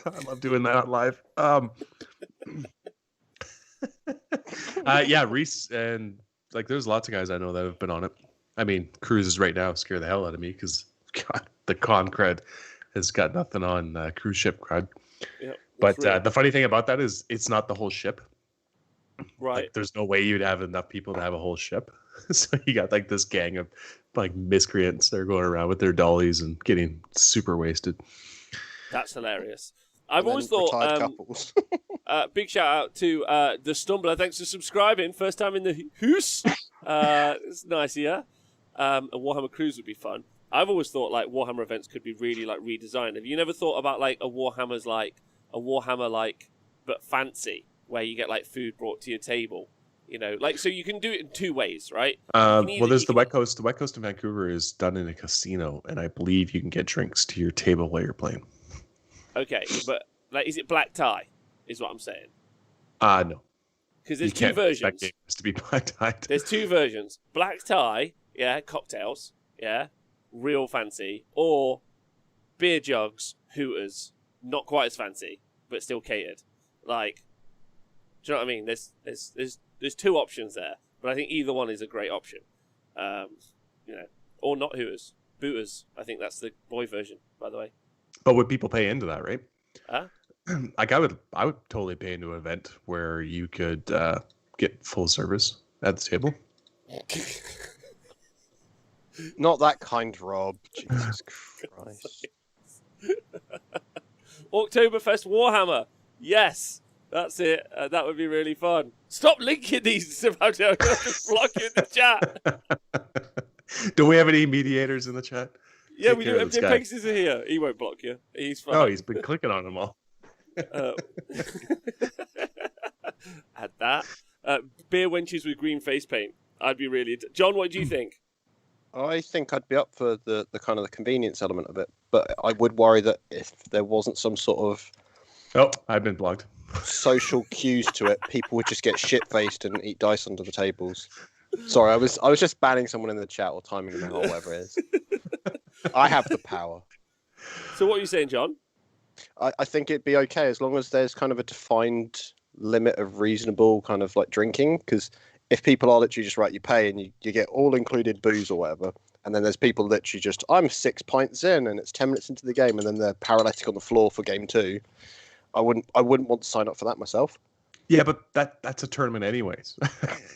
I love doing that live. Yeah, Reese and like there's lots of guys I know that have been on it. I mean, cruises right now scare the hell out of me because God, the con cred has got nothing on cruise ship cred. Yep, but the funny thing about that is it's not the whole ship. Right. Like, there's no way you'd have enough people to have a whole ship. So you got like this gang of like miscreants that are going around with their dollies and getting super wasted. That's hilarious. I've always thought couples. Big shout out to the Stumbler. Thanks for subscribing. First time in the house. It's nice, yeah. A Warhammer Cruise would be fun. I've always thought like Warhammer events could be really like redesigned. Have you never thought about like a Warhammer like but fancy, where you get like food brought to your table? You know, like, so you can do it in two ways, right? Well, there's the West Coast. The West Coast of Vancouver is done in a casino, and I believe you can get drinks to your table while you're playing. Okay, but like, is it black tie? Is what I'm saying. No. Because there's two versions. It has to be black tie. There's two versions: black tie, yeah, cocktails, yeah, real fancy, or beer jugs, Hooters, not quite as fancy, but still catered. Like, do you know what I mean? There's two options there, but I think either one is a great option. You know, or not Hooters, Booters. I think that's the boy version, by the way. But would people pay into that, right? Huh? Like I would totally pay into an event where you could get full service at the table. Not that kind, Rob. Jesus Christ. Oktoberfest Warhammer. Yes, that's it. That would be really fun. Stop linking these, Sebastian. I'm just blocking the chat. Do we have any mediators in the chat? Yeah, we do. MJ Pegasus is here. He won't block you. He's fine. Oh, he's been clicking on them all. Add that. Beer wenches with green face paint. I'd be really... John, what do you think? I think I'd be up for the kind of the convenience element of it, but I would worry that if there wasn't some sort of... Oh, I've been blocked. ...social cues to it, people would just get shit-faced and eat dice under the tables. Sorry, I was just banning someone in the chat or timing them out or whatever it is. I have the power. So what are you saying, John? I think it'd be okay as long as there's kind of a defined limit of reasonable kind of like drinking, because if people are literally just, right, you pay and you get all included booze or whatever, and then there's people literally just, I'm 6 pints in and it's 10 minutes into the game and then they're paralytic on the floor for game 2, I wouldn't want to sign up for that myself. Yeah, but that's a tournament anyways.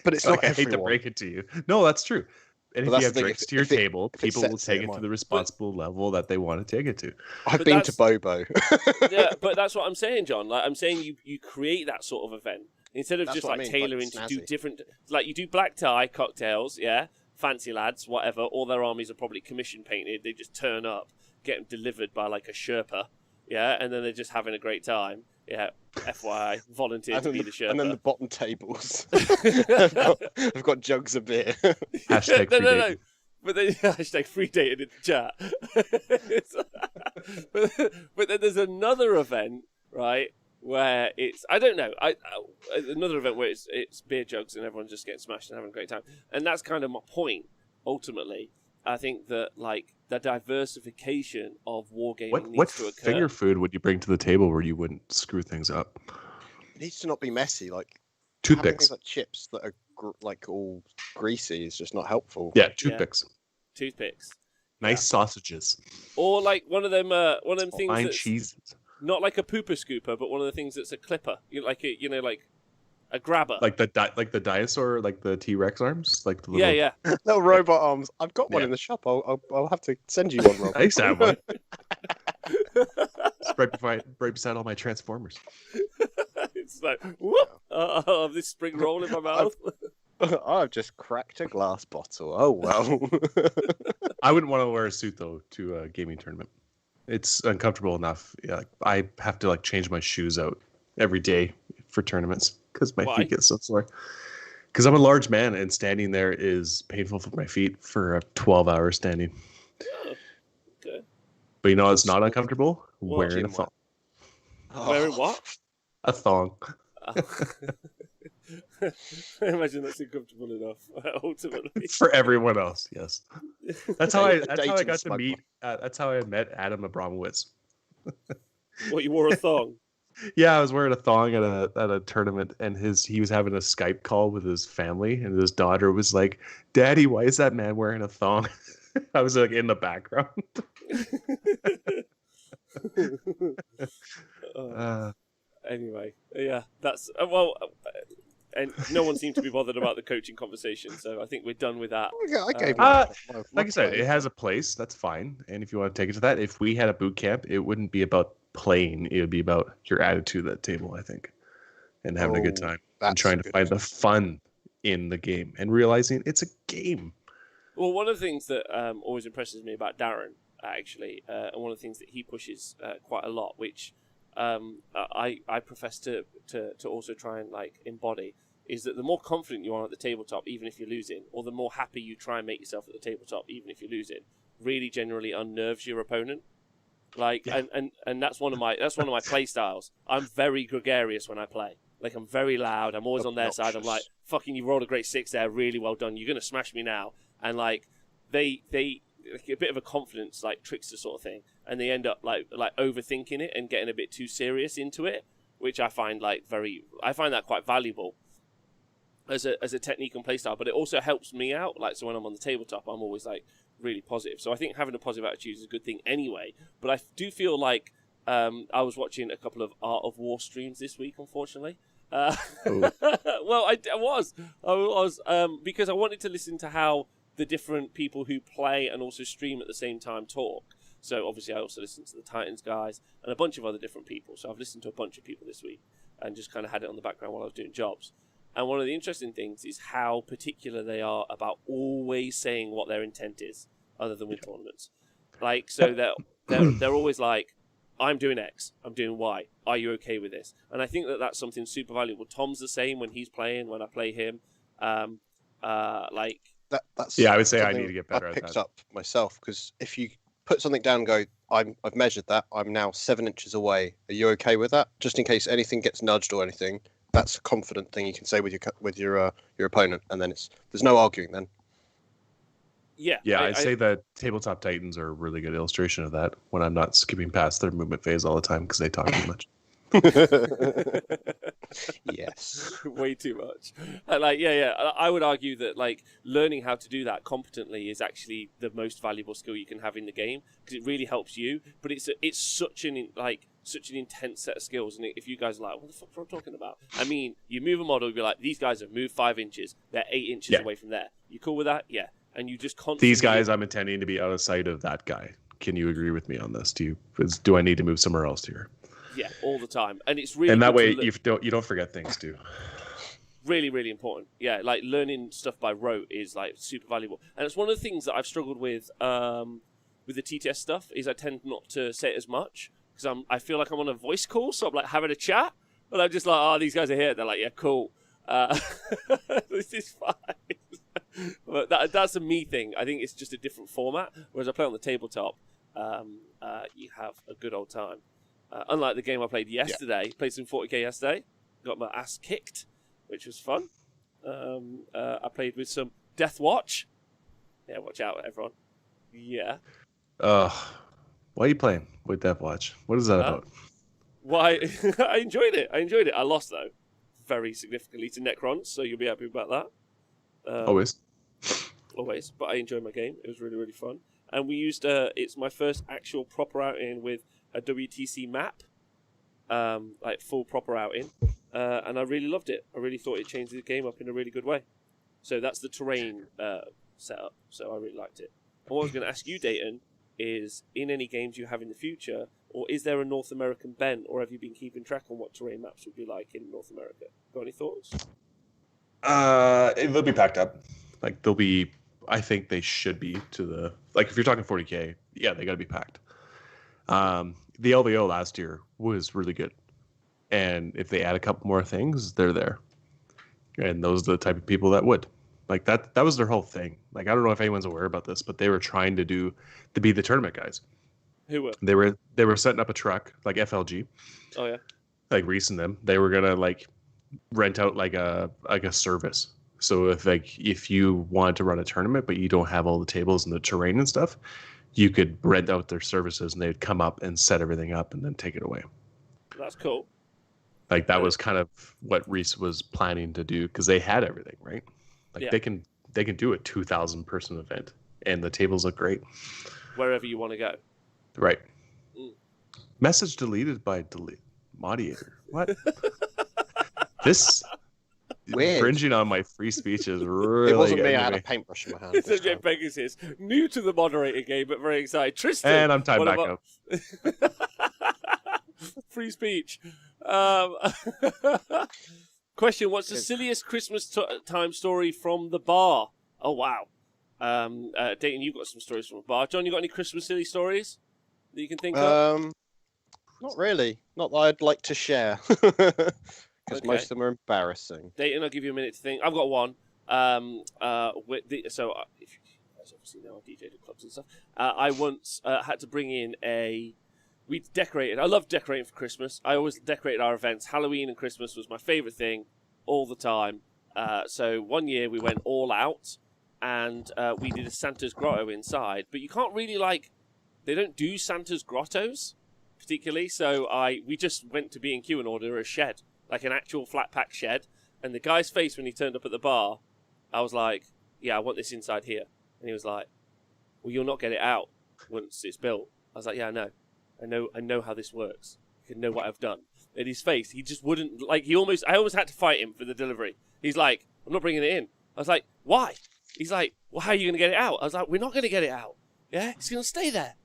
But it's like, not I hate to everyone. break it to you. No, that's true. And But if that's you have the thing, drinks if- to your if it- table, if it people will sets take it, it to might. the responsible level that they want to take it to. I've But been to that's- Bobo. Yeah, but that's what I'm saying, John. Like, I'm saying you create that sort of event instead of That's just what I like mean, like, tailoring to do snazzy. different. Like you do black tie cocktails, yeah, fancy lads, whatever. All their armies are probably commission painted. They just turn up, get them delivered by like a Sherpa, yeah, and then they're just having a great time. Yeah, FYI, volunteer to be the Sherpa. And then the bottom tables. I've got jugs of beer. Hashtag free no. dating. But then hashtag free dating in the chat. but then there's another event, right, where it's I don't know, another event where it's beer jugs and everyone's just getting smashed and having a great time, and that's kind of my point. Ultimately, I think that like the diversification of wargaming What needs to occur. finger food would you bring to the table where you wouldn't screw things up? It needs to not be messy. Like having Toothpicks. things like chips that are like all greasy is just not helpful. Yeah, toothpicks. Toothpicks, Nice sausages. or like one of them things Fine that's cheeses. not like a pooper scooper, but one of the things that's a clipper. Like a grabber. Like the dinosaur, like the T-Rex arms, like the little... Yeah. Little robot arms. I've got one Yeah. in the shop. I'll have to send you one, Rob. I used to have one. It's right beside all my Transformers. It's like, whoop! I have this spring roll in my mouth. I've just cracked a glass bottle. Oh well. I wouldn't want to wear a suit though to a gaming tournament. It's uncomfortable enough. Yeah, I have to like change my shoes out every day for tournaments because my Why? feet get so sore. Because I'm a large man and standing there is painful for my feet for 12 hours standing. Oh, okay. But you know, it's not uncomfortable What? wearing a thong. Wearing what? A thong. I imagine that's uncomfortable enough. Ultimately, For everyone else, yes. That's how I Dating got to smug meet. That's how I met Adam Abramowitz. what, you wore a thong? Yeah, I was wearing a thong at a tournament, and he was having a Skype call with his family, and his daughter was like, "Daddy, why is that man wearing a thong?" I was like in the background. Anyway, yeah, that's and no one seemed to be bothered about the coaching conversation, so I think we're done with that. I gave like my I said, play. it has a place. That's fine. And if you want to take it to that, if we had a boot camp, it wouldn't be about playing. It would be about your attitude at the table, I think, and having a good time and That's trying a to good find the fun in the game and realizing it's a game. Well, one of the things that always impresses me about Darren, actually, and one of the things that he pushes quite a lot, which I profess to also try and like embody, is that the more confident you are at the tabletop, even if you're losing, or the more happy you try and make yourself at the tabletop, even if you're losing, really generally unnerves your opponent. Like, Yeah. and that's one of my play styles. I'm very gregarious when I play. Like, I'm very loud. I'm always on their side. I'm like, fucking, you rolled a great 6 there. Really well done. You're gonna smash me now. And like, they like, a bit of a confidence, like trickster sort of thing, and they end up like overthinking it and getting a bit too serious into it, which I find I find that quite valuable as a technique and playstyle. But it also helps me out. Like, so when I'm on the tabletop, I'm always like really positive. So I think having a positive attitude is a good thing anyway. But I do feel like I was watching a couple of Art of War streams this week, unfortunately. Well, I was because I wanted to listen to how the different people who play and also stream at the same time talk. So obviously I also listened to the Titans guys and a bunch of other different people. So I've listened to a bunch of people this week and just kind of had it on the background while I was doing jobs. And one of the interesting things is how particular they are about always saying what their intent is, other than with tournaments. Like, so they're always like, I'm doing X, I'm doing Y, are you okay with this? And I think that that's something super valuable. Tom's the same when he's playing, when I play him. That's Yeah, I would say I something need to get better I at picked that. up myself, because if you put something down and go, I've measured that, I'm now 7 inches away. Are you okay with that? Just in case anything gets nudged or anything, that's a confident thing you can say with your opponent, and then there's no arguing then. Yeah, I'd say that Tabletop Titans are a really good illustration of that when I'm not skipping past their movement phase all the time because they talk too much. Yes. way too much. I would argue that like learning how to do that competently is actually the most valuable skill you can have in the game, because it really helps you. But it's such such an intense set of skills. And if you guys are like, what the fuck am I talking about? I mean, you move a model, you're like, these guys have moved 5 inches. They're 8 inches away from there. You cool with that? Yeah. And you just constantly... These guys, I'm intending to be out of sight of that guy. Can you agree with me on this? Do I need to move somewhere else here? Yeah, all the time. And it's really... And that way, you don't forget things, too. Really, really important. Yeah, like learning stuff by rote is like super valuable. And it's one of the things that I've struggled with the TTS stuff is I tend not to say it as much because I feel like I'm on a voice call, so I'm like having a chat, but I'm just like, oh, these guys are here. They're like, yeah, cool. This is fine. But that's a me thing. I think it's just a different format. Whereas I play on the tabletop, you have a good old time. Unlike the game I played yesterday, played some 40k yesterday, got my ass kicked, which was fun. I played with some Death Watch. Yeah, watch out, everyone. Yeah. Why are you playing with Death Watch? What is that about? Why? I enjoyed it. I lost, though, very significantly to Necrons, so you'll be happy about that. Always. Always. But I enjoyed my game. It was really, really fun. And we used, it's my first actual proper outing with a WTC map, like full proper outing. And I really loved it. I really thought it changed the game up in a really good way. So that's the terrain setup. So I really liked it. And what I was going to ask you, Dayton, is in any games you have in the future, or is there a North American bent, or have you been keeping track on what terrain maps would be like in North America? Got any thoughts? They'll be packed up. Like I think they should be if you're talking 40k, yeah, they got to be packed. The LVO last year was really good. And if they add a couple more things, they're there. And those are the type of people that would. Like that was their whole thing. Like I don't know if anyone's aware about this, but they were trying to be the tournament guys. Who were? They were setting up a truck, like FLG. Oh yeah. Like Reese and them. They were gonna like rent out like a service. So if you wanted to run a tournament but you don't have all the tables and the terrain and stuff, you could rent out their services and they'd come up and set everything up and then take it away. That's cool. Like that was kind of what Reese was planning to do because they had everything, right? Like they can do a 2,000 person event and the tables look great. Wherever you want to go. Right. Message deleted by moderator. What? This infringing on my free speech is really. It wasn't me. I had a paintbrush in my hand. So Jeff Beggars is new to the moderator game, but very excited. Tristan, and I'm timed back up. Free speech. Question: what's the silliest Christmas time story from the bar? Oh wow, Dayton, you got some stories from a bar. John, you got any Christmas silly stories that you can think of? Not really. Not that I'd like to share, because most of them are embarrassing. Dayton, I'll give you a minute to think. I've got one. If you guys obviously know I DJed at clubs and stuff. I once had to bring in we decorated. I love decorating for Christmas. I always decorated our events. Halloween and Christmas was my favorite thing all the time. So one year we went all out and we did a Santa's grotto inside. But you can't really they don't do Santa's grottos particularly. So we just went to B&Q and ordered a shed, like an actual flat pack shed. And the guy's face when he turned up at the bar, I was like, yeah, I want this inside here. And he was like, well, you'll not get it out once it's built. I was like, yeah, I know. I know how this works. You can know what I've done. In his face, he just wouldn't, I almost had to fight him for the delivery. He's like, I'm not bringing it in. I was like, why? He's like, well, how are you going to get it out? I was like, we're not going to get it out. Yeah, it's going to stay there.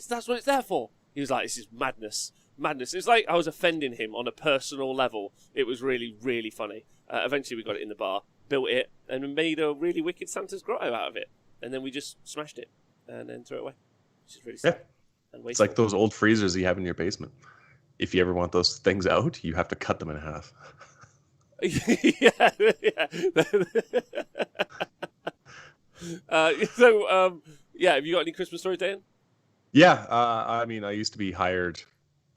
That's what it's there for. He was like, this is madness. Madness. It's like I was offending him on a personal level. It was really, really funny. Eventually we got it in the bar, built it, and made a really wicked Santa's grotto out of it. And then we just smashed it and then threw it away. Which is really sad. Yeah. It's like those old freezers you have in your basement. If you ever want those things out, you have to cut them in half. Yeah. Have you got any Christmas stories, Dan? Yeah, I mean, I used to be hired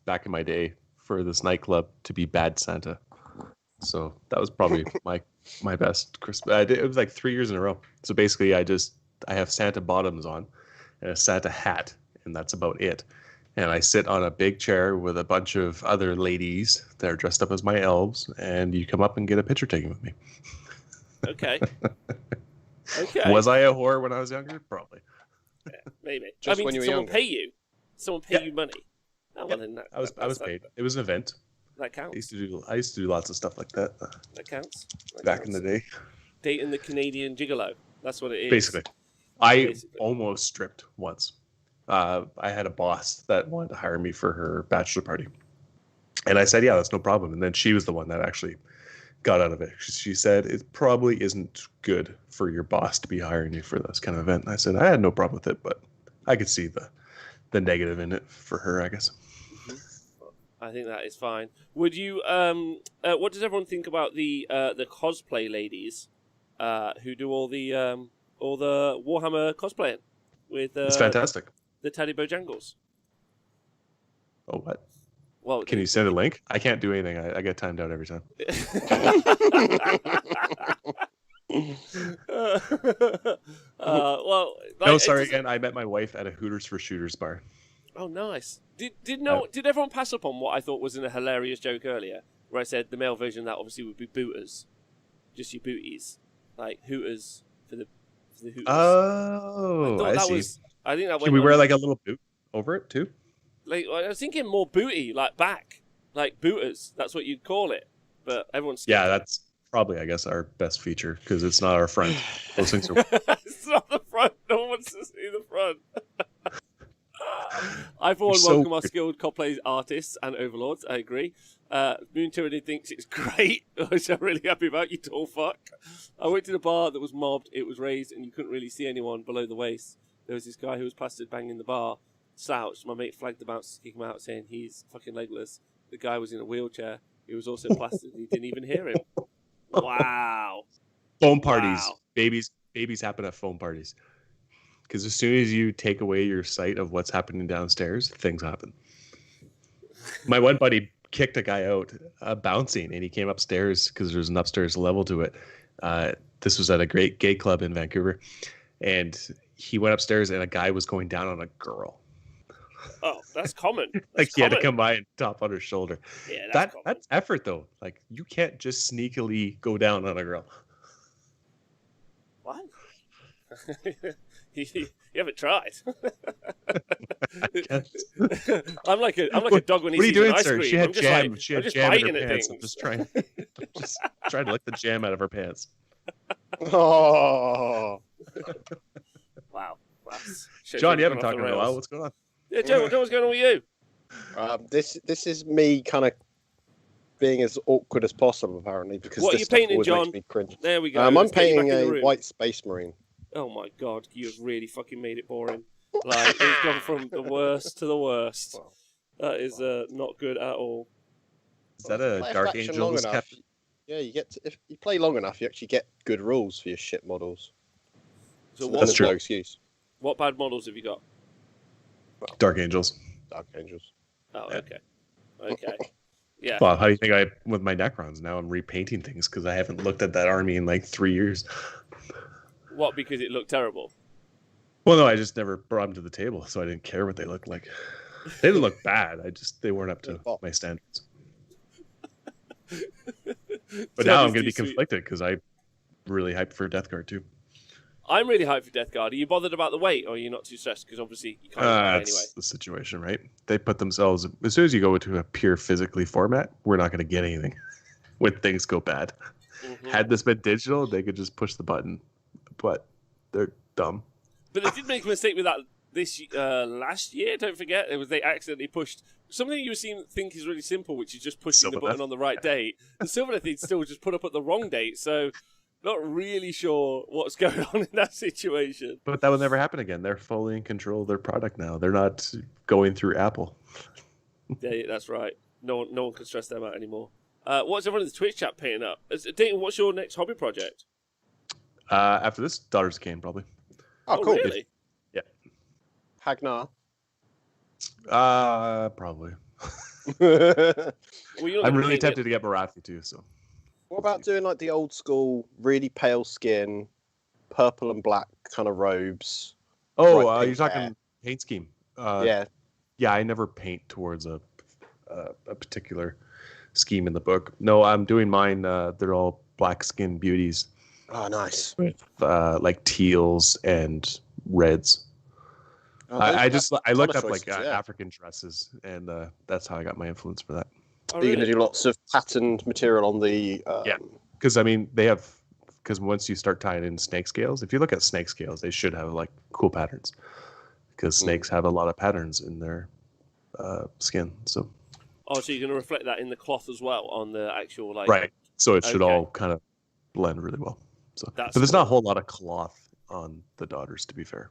back in my day for this nightclub to be Bad Santa. So that was probably my best Christmas. It was like 3 years in a row. So basically, I have Santa bottoms on and a Santa hat. And that's about it. And I sit on a big chair with a bunch of other ladies that are dressed up as my elves, and you come up and get a picture taken with me. Okay. Okay. Was I a whore when I was younger? Probably. Yeah, maybe. Just when you were someone younger. pay you? Someone pay you money? Oh, well, then I was paid. It was an event. That counts. I used to do lots of stuff like that That counts. back in the day. Dayton the Canadian Gigolo. That's what it is. Basically, I almost stripped once. I had a boss that wanted to hire me for her bachelor party, and I said, "Yeah, that's no problem." And then she was the one that actually got out of it. She said, "It probably isn't good for your boss to be hiring you for this kind of event." And I said, "I had no problem with it, but I could see the negative in it for her, I guess." I think that is fine. Would you? What does everyone think about the cosplay ladies who do all the Warhammer cosplaying with? It's fantastic. The Teddy Bojangles. Oh, what? Well, can you send a link? I can't do anything. I get timed out every time. Well, like, no, sorry again. I met my wife at a Hooters for Shooters bar. Oh, nice. Did everyone pass up on what I thought was a hilarious joke earlier, where I said the male version of that obviously would be booters, just your booties, like Hooters for the Hooters. Oh, I see. I think that. Should we wear like a little boot over it too? Like I was thinking more booty, like back, like booters. That's what you'd call it. But everyone's that's probably, I guess, our best feature because it's not our front. Those things are. It's not the front. No one wants to see the front. I, for one, welcome our skilled cosplay artists and overlords. I agree. Moon Tyranny thinks it's great, which I'm really happy about, you tall fuck. I went to the bar that was mobbed. It was raised, and you couldn't really see anyone below the waist. There was this guy who was plastered banging the bar, slouched. My mate flagged the bouncer to kick him out, saying he's fucking legless. The guy was in a wheelchair. He was also plastered. He didn't even hear him. Wow. Foam parties. Wow. Babies happen at foam parties. Because as soon as you take away your sight of what's happening downstairs, things happen. My one buddy kicked a guy out bouncing, and he came upstairs because there's an upstairs level to it. This was at a great gay club in Vancouver. And he went upstairs, and a guy was going down on a girl. Oh, that's common. Like he had to come by and top on her shoulder. Yeah, that's effort, though. Like you can't just sneakily go down on a girl. What? You haven't tried. I'm like a dog when he sees an ice cream. She had jam. She had jam in her pants. Things. I'm just trying to lick the jam out of her pants. Oh. Wow. John, you haven't talked in a while. What's going on? Yeah, Joe, what's going on with you? This is me kind of being as awkward as possible, apparently, because what this are you painting, stuff always John? makes me cringe. There we go. I'm painting a white Space Marine. Oh my god, you have really fucking made it boring. Like it's gone from the worst to the worst. That is not good at all. Is that a Dark Angel? Yeah, you get if you play long enough, you actually get good rules for your shit models. So that's true. No excuse. What bad models have you got? Well, Dark Angels. Dark Angels. Oh, okay. Okay. Yeah. Well, how do you think with my Necrons now? I'm repainting things because I haven't looked at that army in like 3 years. What? Because it looked terrible? Well, no, I just never brought them to the table, so I didn't care what they looked like. They didn't look bad. They weren't up to my standards. But now I'm going to be conflicted because I'm really hyped for Death Guard too. I'm really hyped for Death Guard. Are you bothered about the weight, or are you not too stressed? Because obviously you can't that's anyway. The situation, right? They put themselves, as soon as you go into a pure physically format, we're not going to get anything when things go bad. Mm-hmm. Had this been digital, they could just push the button, but they're dumb. But they did make a mistake with that this last year. Don't forget, they accidentally pushed something you think is really simple, which is just pushing the button on the right date. The Silver thing still just put up at the wrong date, so not really sure what's going on in that situation. But that will never happen again. They're fully in control of their product now. They're not going through Apple. Yeah, that's right. No one can stress them out anymore. What's everyone in the Twitch chat painting up? Dayton, what's your next hobby project? After this, Daughters Kane, probably. Oh, cool. Really? Yeah. Hagnar? Probably. Well, I'm really tempted to get Marathi too, so. What about doing like the old school, really pale skin, purple and black kind of robes? Oh, you're talking paint scheme. Yeah. Yeah, I never paint towards a particular scheme in the book. No, I'm doing mine. They're all black skin beauties. Oh, nice. With like teals and reds. Oh, I looked up choices, like yeah. African dresses, and that's how I got my influence for that. Oh, Are you really? going to do lots of patterned material on the? Yeah. Because I mean, because once you start tying in snake scales, if you look at snake scales, they should have like cool patterns, because snakes have a lot of patterns in their skin. So Oh, so you're going to reflect that in the cloth as well on the actual like. right, so it should Okay. all kind of blend really well. So, That's but there's not a cool. whole lot of cloth on the daughters, to be fair.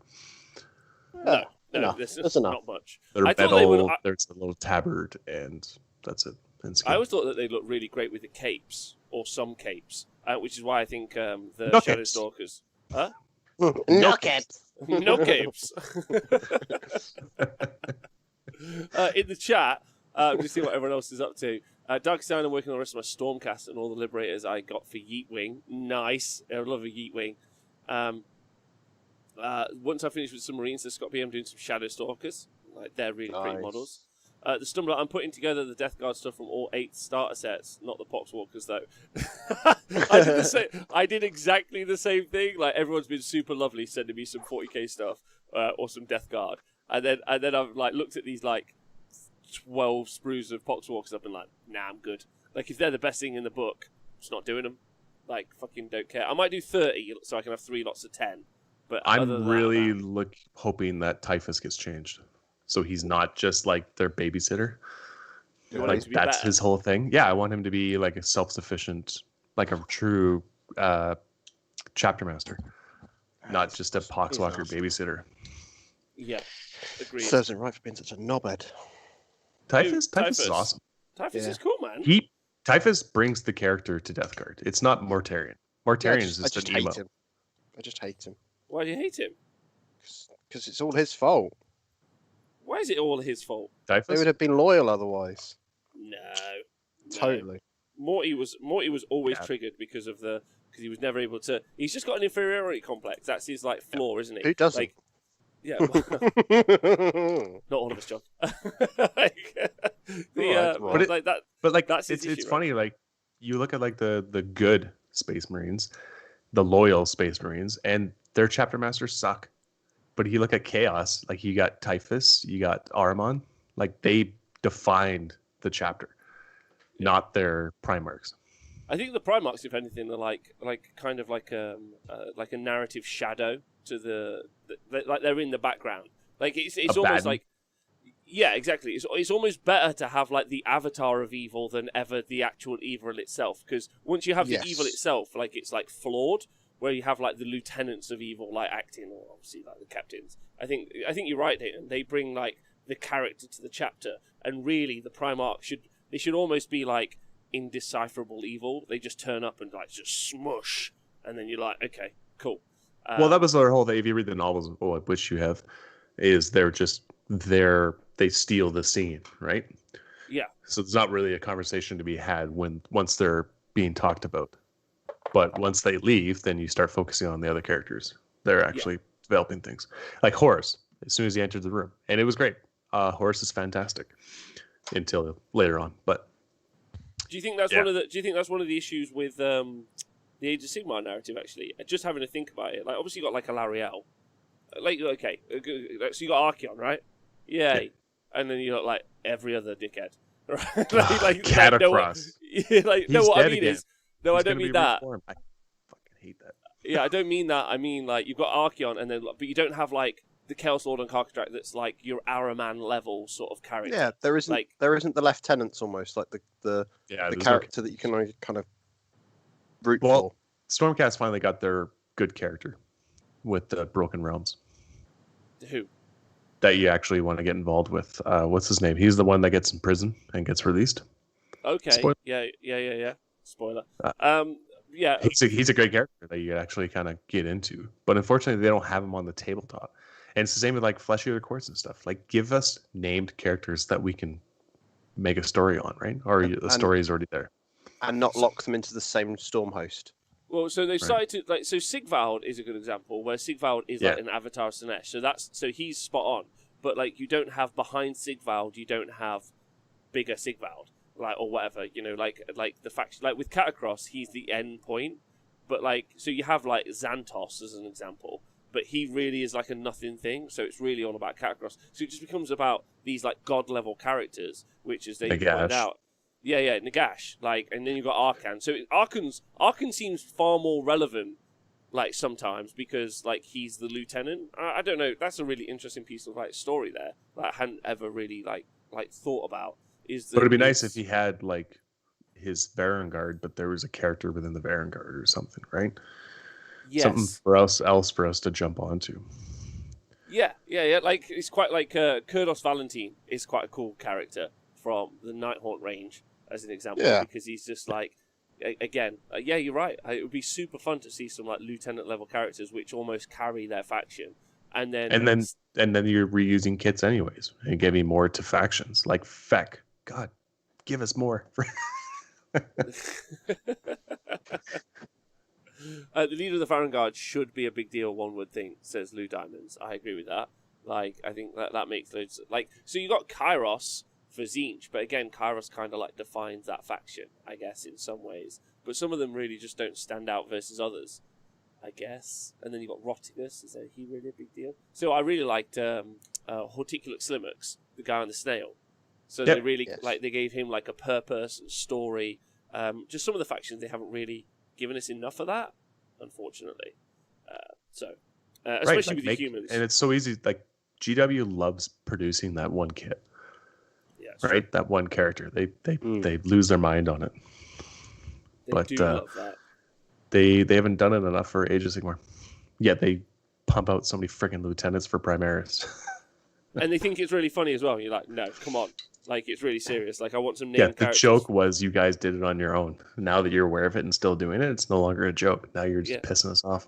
No, enough. there's That's enough. not much. They're I thought they would. metal. There's a little tabard, and that's it. And skin. I always thought that they looked really great with the capes or some capes, which is why I think the No Shadow capes. Stalkers. Huh? No capes. No capes. In the chat, just see what everyone else is up to. Darkest Down, I'm working on the rest of my Stormcast and all the Liberators I got for Yeetwing. Nice. I love a Yeetwing. Once I finish with some Marines, there's Scott B, I'm doing some Shadow Stalkers. Like, they're really pretty models. The Stumbler, I'm putting together the Death Guard stuff from all 8 starter sets, not the Poxwalkers though. I did exactly the same thing. Like, everyone's been super lovely sending me some 40k stuff or some Death Guard, and then I've like looked at these like 12 sprues of Poxwalkers. I've been like, nah, I'm good. Like, if they're the best thing in the book, I'm just not doing them. Like, fucking don't care. I might do 30 so I can have 3 lots of 10. But I'm really hoping that Typhus gets changed, so he's not just like their babysitter. Like that's his whole thing. Yeah, I want him to be like a self-sufficient, like a true chapter master, not just a poxwalker babysitter. Yeah, agreed. Serves him right for being such a knobhead. Typhus is awesome. Typhus is cool, man. Typhus brings the character to Death Guard. It's not Mortarion. Mortarion is just an emo. I just hate him. Why do you hate him? Because it's all his fault. Why is it all his fault? Typhus? They would have been loyal otherwise. No. Totally. Morty was always triggered because he was never able to. He's just got an inferiority complex. That's his like flaw, isn't it? Who doesn't? Like, yeah. Well, not all of us, John. It's funny. Like, you look at like the good Space Marines, the loyal Space Marines, and their chapter masters suck. But you look at Chaos, like you got Typhus, you got Ahriman, like they defined the chapter, not their Primarchs. I think the Primarchs, if anything, are like kind of like a narrative shadow to like they're in the background. Like it's almost like, yeah, exactly. It's almost better to have like the avatar of evil than ever the actual evil itself, because once you have the evil itself, like it's like flawed. Where you have like the lieutenants of evil like acting, or obviously like the captains. I think you're right, Dayton. They bring like the character to the chapter, and really the Primarch should almost be like indecipherable evil. They just turn up and like just smush, and then you're like, okay, cool. Well, that was their whole thing. If you read the novels, which you have, is they steal the scene, right? Yeah. So there's not really a conversation to be had once they're being talked about. But once they leave, then you start focusing on the other characters. They're actually developing things. Like Horus, as soon as he entered the room. And it was great. Horus is fantastic until later on. But do you think that's one of the issues with the Age of Sigmar narrative, actually? Just having to think about it. Like, obviously you got like a Lariel. Like, okay, so you got Archeon, right? Yay. Yeah. And then you got like every other dickhead. Right? like Catacross. What I mean is, no, I don't mean that. Reformed. I fucking hate that. Yeah, I don't mean that. I mean, like, you've got Archeon, but you don't have, like, the Chaos Lord and Karkadrak that's, like, your Araman level sort of character. Yeah, there isn't the lieutenants almost, like the character that you can only kind of root for. Stormcast finally got their good character with the Broken Realms. Who? That you actually want to get involved with. What's his name? He's the one that gets in prison and gets released. Okay. Spoiler. Yeah. Spoiler. Yeah. He's a great character that you actually kind of get into. But unfortunately, they don't have him on the tabletop. And it's the same with like Fleshy Other Courts and stuff. Like, give us named characters that we can make a story on, right? Or the story is already there. And not lock them into the same storm host. Well, so they started to like. So Sigvald is a good example where Sigvald is like an avatar of Sinesh. So he's spot on. But like, you don't have behind Sigvald, you don't have bigger Sigvald. Like, or whatever, you know, like the faction, like with Catacross, he's the end point, but like, so you have like Xantos as an example, but he really is like a nothing thing. So it's really all about character growth. So it just becomes about these like god level characters, which is they pointed out. Yeah, Nagash. Like, and then you've got Arkan. So Arkan seems far more relevant, like sometimes because like he's the lieutenant. I don't know. That's a really interesting piece of like story there that I hadn't ever really like thought about. But it'd be nice if he had like his Varangard, but there was a character within the Varangard or something, right? Yes. Something for us to jump onto. Yeah. Like it's quite like Kurdos Valentine is quite a cool character from the Nighthaunt range, as an example, because he's just like, again, yeah, you're right. It would be super fun to see some like lieutenant level characters which almost carry their faction, and then you're reusing kits anyways and giving more to factions like Feck. God, give us more. The leader of the Varangard should be a big deal, one would think, says Lou Diamonds. I agree with that. Like, I think that makes loads. Like, so you got Kairos for Tzeentch, but again, Kairos kind of like defines that faction, I guess, in some ways. But some of them really just don't stand out versus others, I guess. And then you got Rotigus. Is he really a big deal? So I really liked Horticulus Slimux, the guy on the snail. So they really they gave him like a purpose and story. Just some of the factions they haven't really given us enough of that, unfortunately. Especially with the humans. And it's so easy. Like GW loves producing that one kit. Yeah, right, that one character. They lose their mind on it. They do love that. They haven't done it enough for Age of Sigmar. Yet they pump out so many freaking lieutenants for Primaris. And they think it's really funny as well. You're like, no, come on. Like, it's really serious. Like, I want some named characters. The joke was you guys did it on your own. Now that you're aware of it and still doing it, it's no longer a joke. Now you're just pissing us off.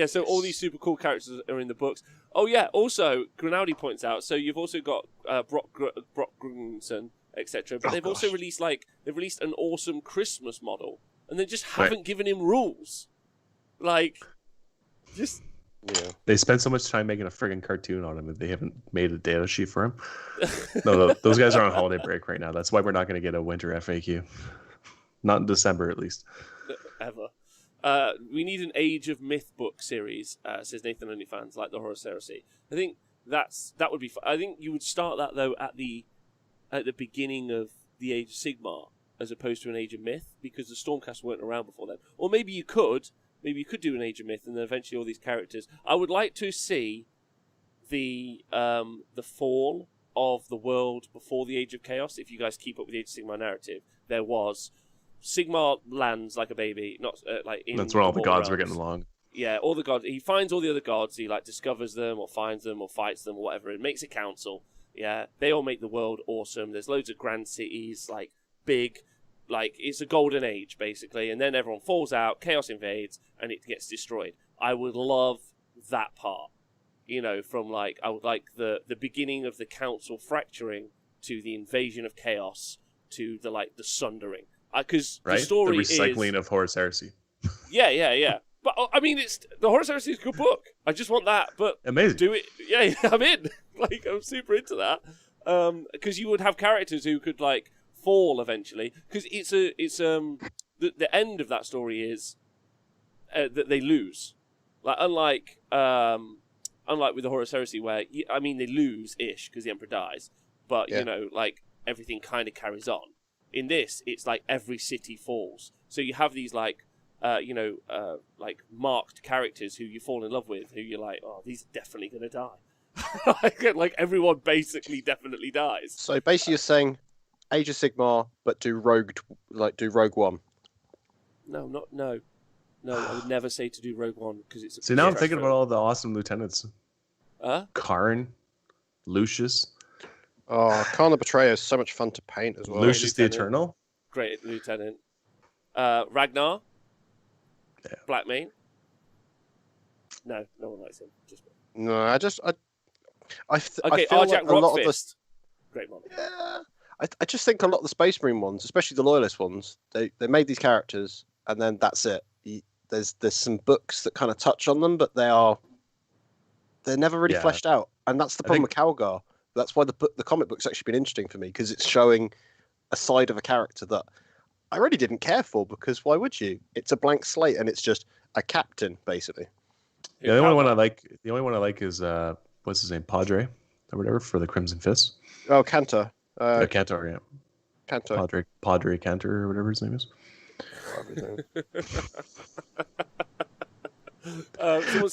So all these super cool characters are in the books. Oh, yeah, also, Grinaldi points out, so you've also got Brock Grunson, etc. But they've also released, they've released an awesome Christmas model, and they just haven't given him rules. Like, just... Yeah. They spent so much time making a friggin' cartoon on him that they haven't made a data sheet for him. No, those guys are on holiday break right now. That's why we're not going to get a winter FAQ. Not in December, at least. Ever. We need an Age of Myth book series, says Nathan OnlyFans, like the Horus Heresy. I think that would be fun. I think you would start that, though, at the beginning of the Age of Sigmar, as opposed to an Age of Myth, because the Stormcast weren't around before then. Or maybe you could... Maybe you could do an Age of Myth, and then eventually all these characters. I would like to see the fall of the world before the Age of Chaos. If you guys keep up with the Age of Sigmar narrative, there was Sigmar lands like a baby, not like in. That's where all the gods realms. were getting along. Yeah, all the gods. He finds all the other gods. He like discovers them, or finds them, or fights them, or whatever. It makes a council. Yeah, they all make the world awesome. There's loads of grand cities, like big. Like, it's a golden age, basically, and then everyone falls out, chaos invades, and it gets destroyed. I would love that part, from, like, I would like the beginning of the council fracturing to the invasion of chaos to the sundering. Because the story is... The recycling of Horus Heresy. Yeah. But, I mean, the Horus Heresy is a good book. I just want that, but... Amazing. Do it... Yeah, I'm in. I'm super into that. Because you would have characters who could, fall eventually, because the end of that story is that they lose, unlike with the Horus Heresy, where they lose ish because the Emperor dies, but everything kind of carries on. In this, it's like every city falls, so you have these marked characters who you fall in love with, who you're like, oh, these are definitely gonna die. like everyone basically definitely dies. So basically, you're saying Age of Sigmar, but do Rogue One. No. I would never say to do Rogue One because it's. See, now I'm thinking about all the awesome lieutenants. Karn, Lucius. Oh, Karn the Betrayer is so much fun to paint as well. Lucius the Eternal. Great lieutenant. Ragnar. Yeah. Blackmane. No one likes him. Just me. No, I feel Arjak like a lot of the. Great one. Yeah. I just think a lot of the Space Marine ones, especially the Loyalist ones, they made these characters and then that's it. There's some books that kind of touch on them, but they're never really fleshed out, and that's the problem with Calgar. That's why the comic book's actually been interesting for me, because it's showing a side of a character that I really didn't care for, because why would you? It's a blank slate and it's just a captain basically. Yeah, the only one I like is what's his name, Padre or whatever for the Crimson Fist. Oh, Cantor. Cantor, yeah. Cantor. Padre Cantor or whatever his name is. Someone's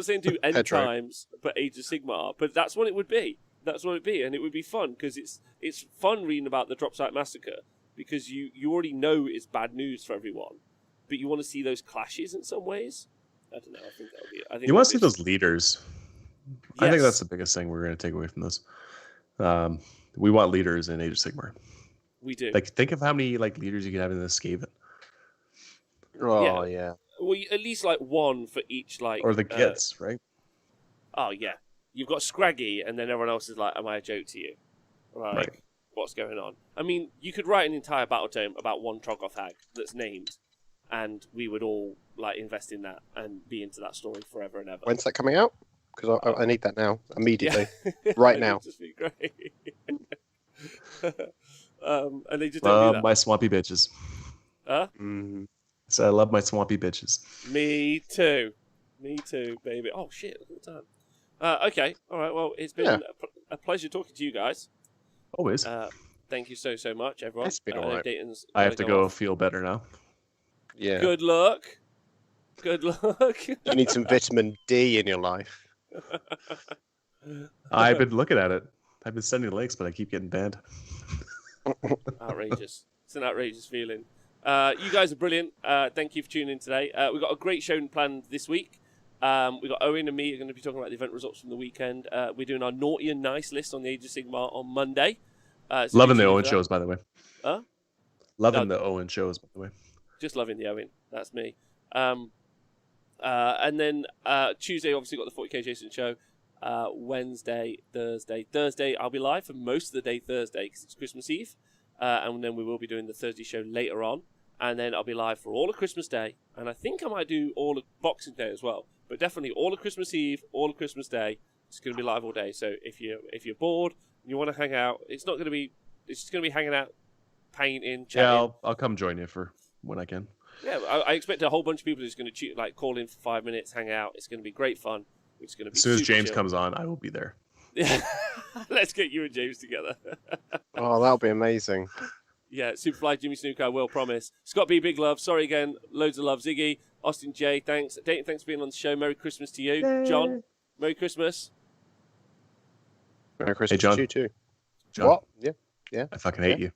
saying do end Pedro. times, but Age of Sigmar. But that's what it would be. That's what it'd be, and it would be fun because it's fun reading about the Drop Site Massacre because you already know it's bad news for everyone, but you want to see those clashes in some ways. I don't know. I think that'll be. I think You want to see those leaders. Yes. I think that's the biggest thing we're going to take away from this. We want leaders in Age of Sigmar. We do. Like, think of how many like leaders you could have in this Skaven. Oh yeah. Well, at least like one for each like. Or the Gits, right? Oh yeah, you've got Scraggy, and then everyone else is like, "Am I a joke to you?" Right. What's going on? I mean, you could write an entire battle tome about one Troggoth hag that's named, and we would all like invest in that and be into that story forever and ever. When's that coming out? Because I need that now, immediately, right now. Just be great. And they just don't do that. My swampy bitches. Huh? So I love my swampy bitches. Me too, baby. Oh shit! Look at the time. Okay, all right. Well, it's been a pleasure talking to you guys. Always. Thank you so much, everyone. It's been alright. I have to go feel better now. Yeah. Good luck. Good luck. You need some vitamin D in your life. I've been looking at it. I've been sending links, but I keep getting banned. Outrageous. It's an outrageous feeling. You guys are brilliant. Thank you for tuning in today. We've got a great show planned this week. We've got Owen and me are going to be talking about the event results from the weekend. We're doing our naughty and nice list on the Age of Sigmar on Monday. So loving the Owen shows, by the way. Huh? Loving the Owen shows, by the way. Just loving the Owen. That's me. And then Tuesday, obviously, got the 40k Jason show. Wednesday, Thursday, I'll be live for most of the day Thursday because it's Christmas Eve. And then we will be doing the Thursday show later on. And then I'll be live for all of Christmas Day. And I think I might do all of Boxing Day as well. But definitely all of Christmas Eve, all of Christmas Day. It's going to be live all day. So if you're bored and you want to hang out, it's just going to be hanging out, painting, chatting. Yeah, I'll come join you for when I can. Yeah, I expect a whole bunch of people who's going to call in for 5 minutes, hang out. It's going to be great fun. It's going to be as soon as James chill. comes on, I will be there. Let's get you and James together. Oh, that'll be amazing. Yeah, Superfly, Jimmy Snooker, I will promise. Scott B, big love. Sorry again, loads of love. Ziggy, Austin J, thanks. Dayton, thanks for being on the show. Merry Christmas to you. Yay. John, Merry Christmas. Merry Christmas John. to you too. John. What? Yeah. I fucking hate you.